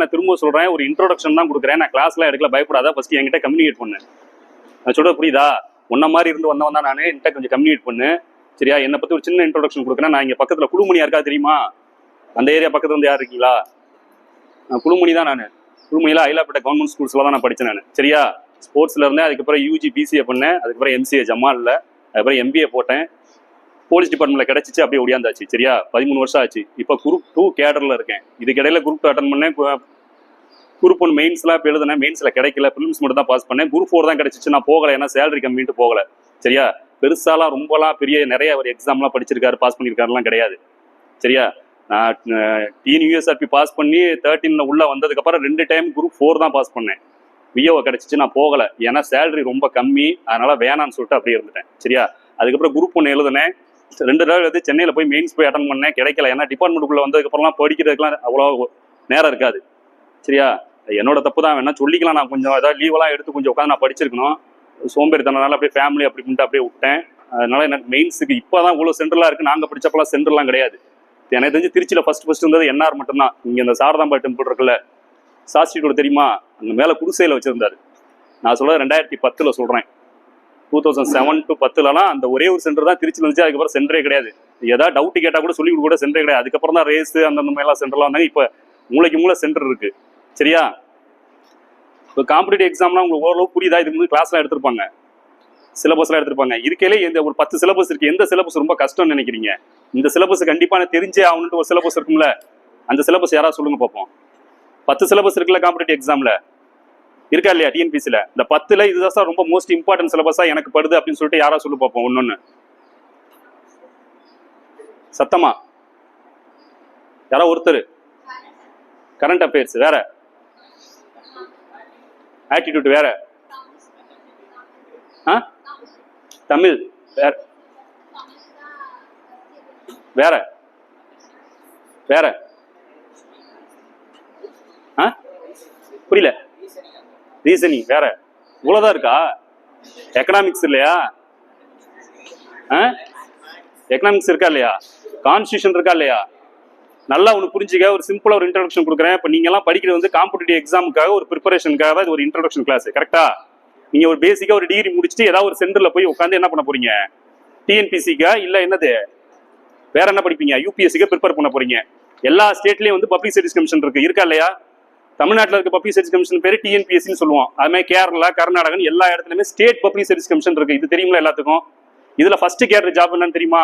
நான் திரும்ப சொல்றேன், ஒரு இன்ட்ரோடக்ஷன் தான் கொடுக்குறேன். நான் கிளாஸ்லாம் எடுக்கல, பயப்படாத. ஃபர்ஸ்ட் என்கிட்ட கம்யூனிகேட் பண்ணு. நான் சொல்றது புரியுதா? உன்ன மாதிரி இருந்து வந்தவன் தான் நானு. என்கிட்ட கொஞ்சம் கம்யூனிகேட் பண்ணு, சரியா? என்னை பத்தி ஒரு சின்ன இன்ட்ரோடக்ஷன் கொடுக்குறேன். நான் இங்க பக்கத்துல குழுமணி யாருக்கா தெரியுமா? அந்த ஏரியா பக்கத்துல வந்து யார் இருக்கீங்களா? குழுமணி தான் நான். குழுமணியில ஐலாப்பேட்டை கவர்மெண்ட் ஸ்கூல்ஸ்ல தான் நான் படித்தேன் நான், சரியா? ஸ்போர்ட்ஸ்ல இருந்தேன். அதுக்கப்புறம் யூஜி பிசிஏ பண்ணேன். அதுக்கப்புறம் எம்சிஏ ஜமால்ல, அதுக்கப்புறம் எம்பிஏ போட்டேன். போலீஸ் டிபார்ட்மெண்ட்ல கிடைச்சிச்சு, அப்படியே ஒடியாந்தாச்சு, சரியா? 13 வருஷம் ஆச்சு. இப்போ குரூப் 2 கேடர்ல இருக்கேன். இதுக்கிடையில குரூப் 2 அட்டன் பண்ணேன். குரூப் 1 மெயின்ஸ்லாம் இப்போ எழுதுனேன். மெயின்ஸ்ல கிடைக்கல, ப்ரிலிம்ஸ் மட்டும் தான் பாஸ் பண்ணேன். குரூப் 4 தான் கிடைச்சிச்சு. நான் போகல, ஏன்னா சேலரி கம்மிட்டு போகல, சரியா? பெருசாலாம் ரொம்பலாம் பெரிய நிறைய ஒரு எக்ஸாம்லாம் படிச்சிருக்காரு, பாஸ் பண்ணியிருக்காருலாம் கிடையாது, சரியா? நான் TNUSRP பாஸ் பண்ணி 13ல உள்ள வந்ததுக்கப்புறம் 2 டைம் குரூப் 4 தான் பாஸ் பண்ணேன். விஓவை கிடைச்சிச்சு, நான் போகல, ஏன்னா சேலரி ரொம்ப கம்மி. அதனால வேணான்னு சொல்லிட்டு அப்படியே இருந்துட்டேன், சரியா? அதுக்கப்புறம் குரூப் 1 எழுதுனேன். 2 தடவை வந்து சென்னையில் போய் மெயின்ஸ் போய் அட்டன் பண்ணேன், கிடைக்கல. ஏன்னா டிபார்ட்மெண்ட்டுக்குள்ள வந்ததுக்கப்புறம்லாம் படிக்கிறதுக்குலாம் அவ்வளோ நேரம் இருக்காது, சரியா? என்னோட தப்பு தான், வேணா சொல்லிக்கலாம். நான் கொஞ்சம் ஏதாவது லீவெல்லாம் எடுத்து கொஞ்சம் உட்காந்து நான் படிச்சிருக்கணும். சோம்பேறித்தனால அப்படியே ஃபேமிலி அப்படி பண்ணிட்டு அப்படியே விட்டேன். அதனால எனக்கு மெயின்ஸுக்கு இப்போ தான் இவ்வளோ சென்டர்லாம் இருக்குது. நாங்கள் படித்தப்பெல்லாம் சென்டர்லாம் கிடையாது. எனக்கு தெரிஞ்சு திருச்சியில் ஃபர்ஸ்ட் இருந்தது என்ஆர் மட்டும்தான். இங்கே இந்த சாரதாம்பா டெம்பிள் இருக்குல்ல, சாஸ்திரியோட தெரியுமா? அந்த மேலே குடிசையில் வச்சுருந்தாரு. நான் சொல்கிறது 2010 சொல்கிறேன். 2007 to 10 அந்த ஒரே ஒரு சென்டர் தான் திருச்சியில் இருந்துச்சு. அதுக்கப்புறம் சென்டரே கிடையாது. ஏதாவது டவுட்டு கேட்டால் கூட சொல்லி கூட சென்டரே கிடையாது. அதுக்கப்புறம் தான் ரேஸு அந்த மாதிரிலாம் சென்டர்லாம் வந்தாங்க. இப்போ மூளைக்கு சென்டர் இருக்குது, சரியா? இப்போ காம்படிட்டிவ் எக்ஸாம்லாம் உங்களுக்கு ஓரளவு புரியுதா? இதுக்கு வந்து கிளாஸ்லாம் எடுத்திருப்பாங்க, சிலபஸ்லாம் எடுத்திருப்பாங்க. இருக்கையிலே இந்த ஒரு 10 சிலபஸ் இருக்குது. எந்த சிலபஸ் ரொம்ப கஷ்டம்னு நினைக்கிறீங்க? இந்த சிலபஸ் கண்டிப்பாக தெரிஞ்சே ஆகணுன்ட்டு ஒரு சிலபஸ் இருக்கும்ல, அந்த சிலபஸ் யாராவது சொல்லுங்க பார்ப்போம். 10 சிலபஸ் இருக்குல்ல காம்படிட்டிவ் எக்ஸாமில், இருக்கா இல்லையா? டிஎன்பிசியில் இந்த 10ல் இதுதான் சார் ரொம்ப மோஸ்ட் இம்பார்ட்டன்ட் சிலபஸாக எனக்கு படுது அப்படின்னு சொல்லிட்டு யாராவது சொல்லு பார்ப்போம். ஒன்னொன்னு சத்தமா யாராவது ஒருத்தர். கரண்ட் அஃபேர்ஸ் வேற, ஆட்டிடியூட் வேற, தமிழ் வேற, வேற வேற புரியல. ரீசனிங் வேற. இவ்வளவுதான் இருக்கா? எக்கனாமிக்ஸ் இல்லையா? எக்கனாமிக்ஸ் இருக்கா இல்லையா? கான்ஸ்டியூஷன் இருக்கா இல்லையா? நல்லா ஒன்று புரிஞ்சுக்க, ஒரு சிம்பிளா ஒரு இன்ட்ரோடக்ஷன் கொடுக்குறேன். இப்போ நீங்க எல்லாம் படிக்கிறது வந்து காம்படிட்டிவ் எக்ஸாமுக்காக ஒரு ப்ரிப்பரேஷனுக்காக தான் இது ஒரு இன்ட்ரோடக்ஷன் கிளாஸ், கரெக்டா? நீங்க ஒரு பேசிக்கா ஒரு டிகிரி முடிச்சுட்டு ஏதாவது ஒரு சென்டர்ல போய் உட்காந்து என்ன பண்ண போறீங்க? டிஎன்பிசிக்கா இல்ல என்னது வேற என்ன படிப்பீங்க? யூபிஎஸ்சிக்கு ப்ரிப்பேர் பண்ண போறீங்க. எல்லா ஸ்டேட்லயும் வந்து பப்ளிக் சர்வீஸ் கமிஷன் இருக்கு, இருக்கா இல்லையா? தமிழ்நாட்டில் இருக்க பப்ளிக் சர்வீஸ் கமிஷன் பேரு டிஎன்பிஎஸ்சின்னு சொல்லுவோம். அது மாதிரி கேரளா, கர்நாடகா எல்லா இடத்துலயுமே ஸ்டேட் பப்ளிக் சர்வீஸ் கமிஷன் இருக்கு. இது தெரியுங்களா எல்லாத்துக்கும்? இதுல ஃபர்ஸ்ட் கேடர் ஜாப் என்னன்னு தெரியுமா?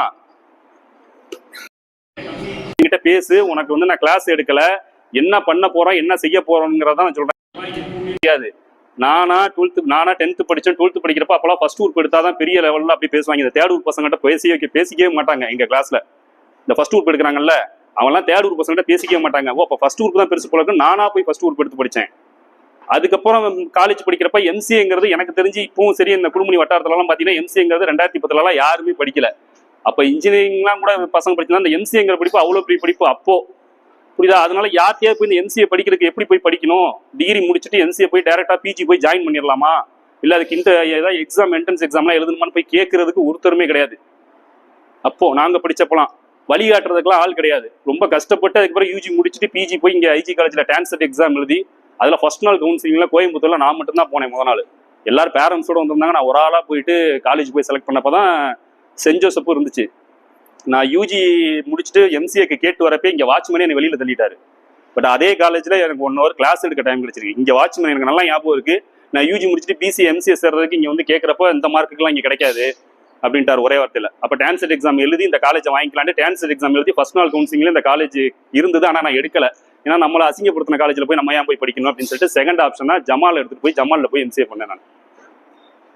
என்கிட்ட பேசு. உனக்கு வந்து நான் கிளாஸ் எடுக்கல, என்ன பண்ண போறோம் என்ன செய்ய போறோம்ங்கிறத நான் சொல்றேன். தெரியாது. நானா 10th படிச்சேன். 12th படிக்கிறப்ப அப்பெல்லாம் ஃபர்ஸ்ட் குரூப் எடுத்தாதான் பெரிய லெவல்ல அப்படி பேசுவாங்க. இந்த தேர்ட் குரூப் பசங்கிட்ட பேசிக்கவே மாட்டாங்க. எங்க கிளாஸ்ல இந்த ஃபர்ஸ்ட் குரூப் எடுக்கிறாங்கல்ல, அவன்லாம் தேர்ட் குரூப் பசங்கிட்ட பேசிக்கவே மாட்டாங்க. ஓ, அப்போ ஃபர்ஸ்ட் குரூப் தான் பெருசு போல இருக்கு. நானா போய் ஃபர்ஸ்ட் குரூப் எடுத்து படித்தேன். அதுக்கப்புறம் காலேஜ் படிக்கிறப்ப எம்சிஏங்கிறது எனக்கு தெரிஞ்சு இப்பவும் சரி, இந்த குழுமணி வட்டாரத்துலலாம் பார்த்தீங்கன்னா எம்சிஏங்கிறது 2010 யாருமே படிக்கல. அப்போ இன்ஜினியரிங்லாம் கூட பசங்க படிச்சுன்னா அந்த எம்சிஏங்கிற படிப்பு அவ்வளோ பெரிய படிப்பு அப்போ, புரியுதா? அதனால யார்த்தையா போய் இந்த எம்சிஏ படிக்கிறதுக்கு எப்படி போய் படிக்கணும்? டிகிரி முடிச்சுட்டு எம்சிஏ போய் டைரக்டா பிஜி போய் ஜாயின் பண்ணிடலாமா, இல்லை அதுக்கு ஏதாவது எக்ஸாம் என்ட்ரன்ஸ் எக்ஸாம்லாம் எழுதணுமான்னு போய் கேட்கறதுக்கு ஒருத்தருமே கிடையாது. அப்போ நாங்கள் படிச்சப்பலாம் வழிகாட்டுறதுக்குலாம் ஆள் கிடையாது. ரொம்ப கஷ்டப்பட்டு அதுக்கப்புறம் யூஜி முடிச்சுட்டு பிஜி போய் இங்கே ஐஜி காலேஜில் டான்செட் எக்ஸாம் எழுதி அதில் ஃபர்ஸ்ட் நாள் கவுன்சிலிங்ல கோயம்புத்தூர்ல நான் மட்டும்தான் போனேன். முதல் நாள் எல்லாரும் பேரண்ட்ஸோட வந்திருந்தாங்க. நான் ஒரு ஆளாக போயிட்டு காலேஜ் போய் செலக்ட் பண்ணப்போ தான் சென்ட் ஜோசப் இருந்துச்சு. நான் யூஜி முடிச்சுட்டு எம்சிஏக்கு கேட்டு வரப்பே இங்கே வாட்ச்மேனே என்னை வெளியில் தள்ளிட்டாரு. பட் அதே காலேஜில் எனக்கு 1 hour கிளாஸ் எடுக்க டைம் கிடைச்சிருக்கு. இங்கே வாட்ச்மேன் எனக்கு நல்லா ஞாபகம் இருக்கு. நான் யூஜி முடிச்சுட்டு பிசி எம்சிஏ சேர்றதுக்கு இங்கே வந்து கேட்குறப்ப இந்த மார்க்குலாம் இங்கே கிடைக்காது அப்படின்ட்டார் ஒரே வார்த்தையில். அப்போ டான்செட் எக்ஸாம் எழுதி இந்த காலேஜை வாங்கிக்கலான்ட்டு டான்செட் எக்ஸாம் எழுதி ஃபர்ஸ்ட் நாள் கவுன்சிலிங்ல இந்த காலேஜ் இருந்தது. ஆனால் நான் எடுக்கல, ஏன்னா நம்மளை அசிங்கப்படுத்தின காலேஜில் போய் நம்ம ஏன் போய் படிக்கணும் அப்படின்னு சொல்லிட்டு செகண்ட் ஆப்ஷனா ஜமால் எடுத்துட்டு போய் ஜமாலில் போய் எம்சிஏ பண்ணேன். நான்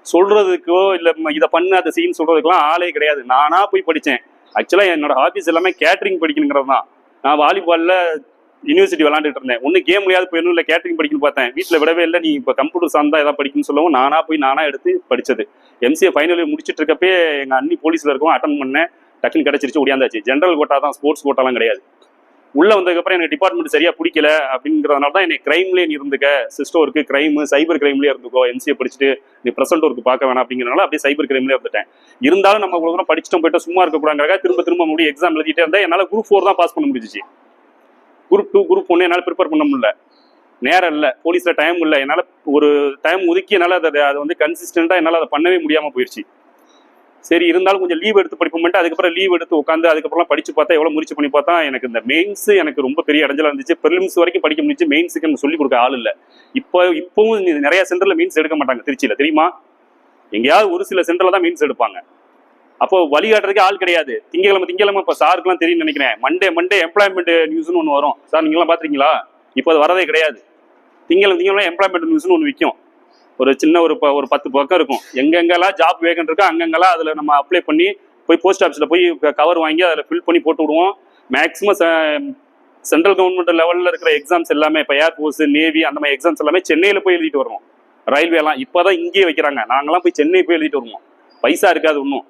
சொல்றதுக்கோ இல்லை இதை பண்ணு அதை செய்யு சொல்றதுக்கெல்லாம் ஆளே கிடையாது. நானா போய் படித்தேன். ஆக்சுவலாக என்னோட ஹாபிஸ் எல்லாமே கேட்டரிங் படிக்கணுங்கிறது தான். நான் வாலிபாலில் யூனிவர்சிட்டி விளாண்டுட்டு இருந்தேன். ஒன்று கேம் விளையாவது போயிடணும், இல்லை கேட்டரிங் படிக்கணும்னு பார்த்தேன். வீட்டில் விடவே இல்லை. நீ இப்போ கம்ப்யூட்டர் சார்ந்தா ஏதாவது படிக்கணும்னு சொல்லவும் நானா எடுத்து படித்தது. எம்சிஏ ஃபைனல் இயர் முடிச்சுட்டு இருக்கப்பே எங்கள் அண்ணி போலீஸில் இருக்கவும் அட்டன் பண்ணேன். டக்குன்னு கிடச்சிருச்சு, ஓடியாந்தாச்சு. ஜென்ரல் கோட்டா தான், ஸ்போர்ட்ஸ் கோட்டாலாம் கிடையாது. உள்ளே வந்ததுக்கப்புறம் எனக்கு டிபார்ட்மெண்ட் சரியாக பிடிக்கல அப்படிங்கிறதுனால தான் எனக்கு கிரைம்லேயே நீ இருந்துக்க, சிஸ்டம் ஒர்க்கு, கிரைமு, சைபர் கிரைம்லேயே இருந்துக்கோ. எம்சிஏ படிச்சுட்டு நீ ப்ரெசென்ட் ஒர்க்கு பார்க்க வேணாம் அப்படிங்கிறனால அப்படியே சைபர் கிரைம்லேயே இருந்துட்டேன். இருந்தாலும் நம்ம இவ்வளோ தூரம் படிச்சுட்டோம் போயிட்டு சும்மா இருக்கக்கூடாதுங்கிறக்காக திரும்ப முடியும் எக்ஸாம் எழுதிட்டே இருந்தால் என்னால் குரூப் 4 தான் பாஸ் பண்ண முடிஞ்சிச்சு. குரூப் 2 குரூப் 1 என்னால் ப்ரிப்பேர் பண்ண முடியல. நேரம் இல்லை, போலீஸ்ல டைம் இல்லை, என்னால் ஒரு டைம் ஒதுக்கி என்னால் அதை வந்து கன்சிஸ்டண்டா என்னால் அதை பண்ணவே முடியாமல் போயிடுச்சு. சரி இருந்தாலும் கொஞ்சம் லீவ் எடுத்து படிப்போம்ட்டு அதுக்கப்புறம் லீவ் எடுத்து உட்காந்து அதுக்கப்புறம் படிச்சு பார்த்தா எவ்வளோ முயற்சி பண்ணி பார்த்தா எனக்கு இந்த மெயின்ஸ் எனக்கு ரொம்ப பெரிய இடைஞ்சலா இருந்துச்சு. ப்ரிலிம்ஸ் வரைக்கும் படிக்க முடிஞ்சு, மெயின்ஸுக்கு எனக்கு சொல்லிக் கொடுக்க ஆள் இல்லை. இப்பவும் நிறைய சென்டர்ல மெயின்ஸ் எடுக்க மாட்டாங்க திருச்சியில, தெரியுமா? எங்கேயாவது ஒரு சில சென்டர்ல தான் மெயின்ஸ் எடுப்பாங்க. அப்போ வழிகாட்டுறதுக்கு ஆள் கிடையாது. திங்கக்கிழமை இப்போ சாருக்குலாம் தெரியும்னு நினைக்கிறேன், மண்டே எம்ப்ளாய்மெண்ட் நியூஸ்னு ஒன்று வரும் சார், நீங்களாம் பார்த்துருக்கீங்களா? இப்போ அது வரதே கிடையாது. திங்கக்கிழமை எம்ப்ளாய்மெண்ட் நியூஸ்னு ஒன்று விற்கும், ஒரு சின்ன ஒரு 10 பக்கம் இருக்கும். எங்கெங்கெல்லாம் ஜாப் வேகன்ட் இருக்கோ அங்கங்கெல்லாம் அதில் நம்ம அப்ளை பண்ணி போய் போஸ்ட் ஆஃபீஸில் போய் கவர் வாங்கி அதில் ஃபில் பண்ணி போட்டு விடுவோம். மேக்ஸிமம் சென்ட்ரல் கவர்மெண்ட் லெவலில் இருக்கிற எக்ஸாம்ஸ் எல்லாமே இப்போ ஏர்ஃபோர்ஸ், நேவி அந்த மாதிரி எக்ஸாம்ஸ் எல்லாமே சென்னையில் போய் எழுதிட்டு வருவோம். ரயில்வேலாம் இப்போ தான் இங்கேயே வைக்கிறாங்க. நாங்களாம் போய் சென்னை போய் எழுதிட்டு வருவோம். பைசா இருக்காது, ஒன்றும்